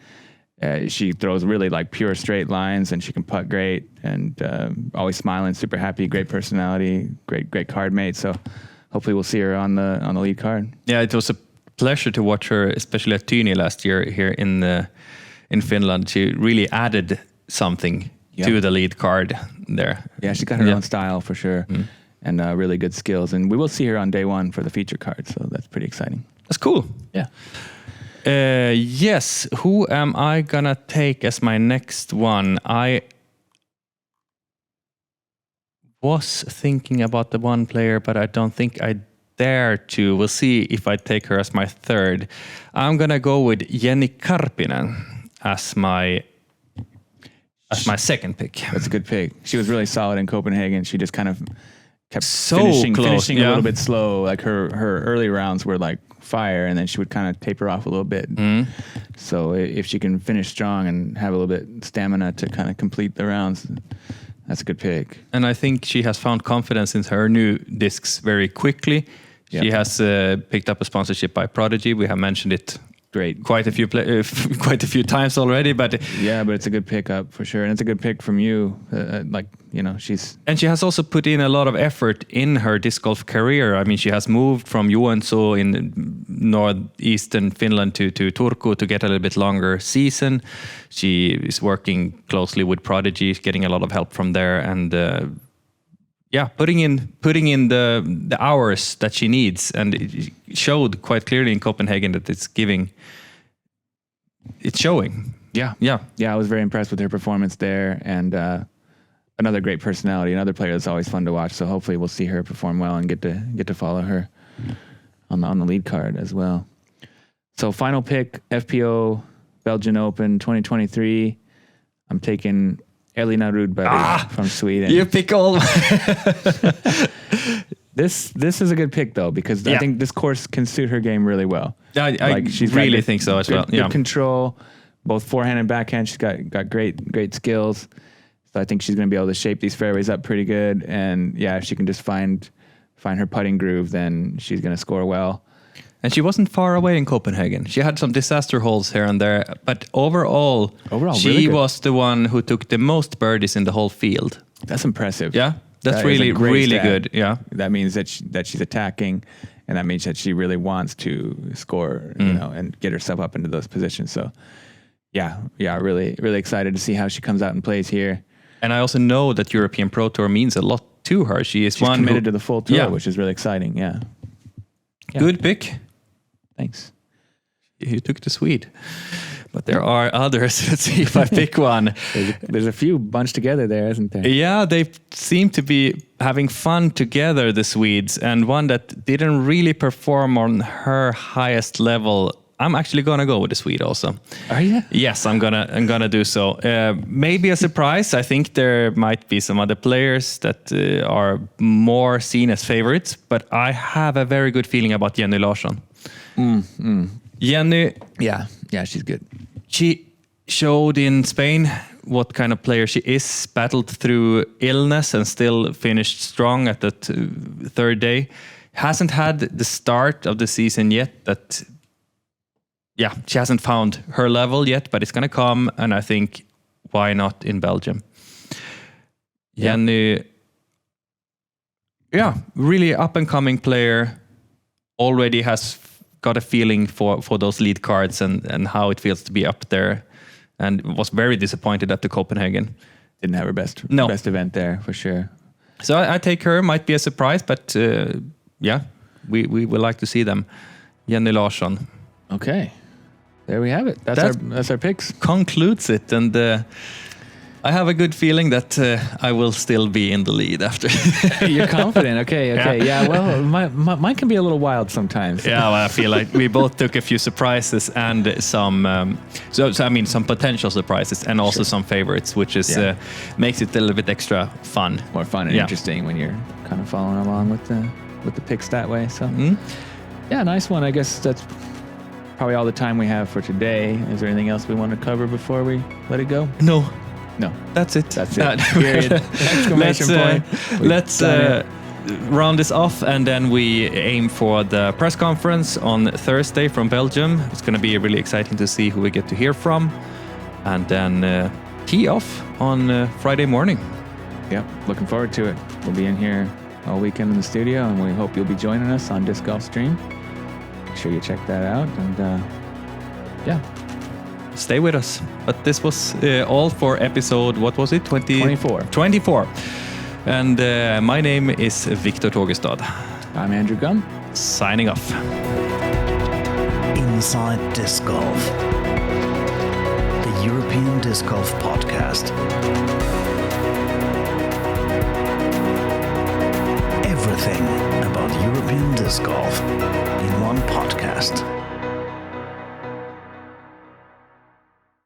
She throws really like pure straight lines, and she can putt great, and always smiling, super happy, great personality, great card mate. So hopefully we'll see her on the lead card. Yeah, it was a pleasure to watch her, especially at Tyni last year here in Finland. She really added something to the lead card there. Yeah, she got her own style for sure, and really good skills. And we will see her on day one for the feature card, so that's pretty exciting. That's cool. Yeah. Yes, who am I gonna take as my next one? I was thinking about the one player, but I don't think I dare to. We'll see if I take her as my third. I'm gonna go with Jenny Karppinen as my second pick. That's a good pick. She was really solid in Copenhagen. She just kind of kept finishing a little bit slow. Like her early rounds were like fire, and then she would kind of taper off a little bit. So if she can finish strong and have a little bit stamina to kind of complete the rounds, that's a good pick. And I think she has found confidence in her new discs very quickly. She has picked up a sponsorship by Prodigy. We have mentioned it quite a few times already, but it's a good pickup for sure, and it's a good pick from you. She has also put in a lot of effort in her disc golf career. I mean, she has moved from Joensuu in northeastern Finland to Turku to get a little bit longer season. She is working closely with Prodigy, getting a lot of help from there, and putting in the hours that she needs, and it showed quite clearly in Copenhagen that it's showing. Yeah. I was very impressed with her performance there, and another great personality, another player that's always fun to watch. So hopefully we'll see her perform well and get to follow her on the lead card as well. So final pick, FPO Belgian Open 2023. I'm taking Elina Rudberg from Sweden. You pick all. This is a good pick though, because I think this course can suit her game really well. I really think so as well. Good control, both forehand and backhand. She's got great skills. So I think she's going to be able to shape these fairways up pretty good. And if she can just find her putting groove, then she's going to score well. And she wasn't far away in Copenhagen. She had some disaster holes here and there, but overall she really was the one who took the most birdies in the whole field. That's impressive. Yeah, that's really good. Yeah, that means that she's attacking, and that means that she really wants to score, and get herself up into those positions. So, really excited to see how she comes out and plays here. And I also know that European Pro Tour means a lot to her. She's one committed to the full tour, which is really exciting. Yeah. Good pick. Thanks. You took the Swede, but there are others. Let's see if I pick one. There's a few bunched together there, isn't there? Yeah, they seem to be having fun together, the Swedes, and one that didn't really perform on her highest level, I'm actually gonna go with the Swede also. Are you? Yes, I'm gonna do so. Maybe a surprise. I think there might be some other players that are more seen as favorites, but I have a very good feeling about Jenny Larsson. Jenny, Yeah, she's good. she showed in Spain what kind of player she is, battled through illness and still finished strong at the third day. Hasn't had the start of the season yet, that she hasn't found her level yet, but it's going to come, and I think why not in Belgium? Jenny, really up and coming player, already has got a feeling for those lead cards and how it feels to be up there, and was very disappointed at the Copenhagen. Didn't have her best event there for sure. So I take her, might be a surprise, but we would like to see them. Jenny Larsson. Okay, there we have it. That's our picks. Concludes it, and I have a good feeling that I will still be in the lead after. You're confident. Okay. Yeah. Well, mine can be a little wild sometimes. Yeah, well, I feel like we both took a few surprises and some. So I mean, some potential surprises and also some favorites, which is makes it a little bit extra fun, more fun and interesting when you're kind of following along with the picks that way. So yeah, nice one. I guess that's probably all the time we have for today. Is there anything else we want to cover before we let it go? No. That's it. Period. Exclamation point. Let's round this off, and then we aim for the press conference on Thursday from Belgium. It's going to be really exciting to see who we get to hear from, and then tee off on Friday morning. Yep, looking forward to it. We'll be in here all weekend in the studio, and we hope you'll be joining us on Disc Golf Stream. Make sure you check that out, and stay with us. But this was all for episode, what was it? 24. And my name is Victor Tågestad. I'm Andrew Gum. Signing off. Inside Disc Golf, the European Disc Golf podcast. Everything about European Disc Golf in one podcast.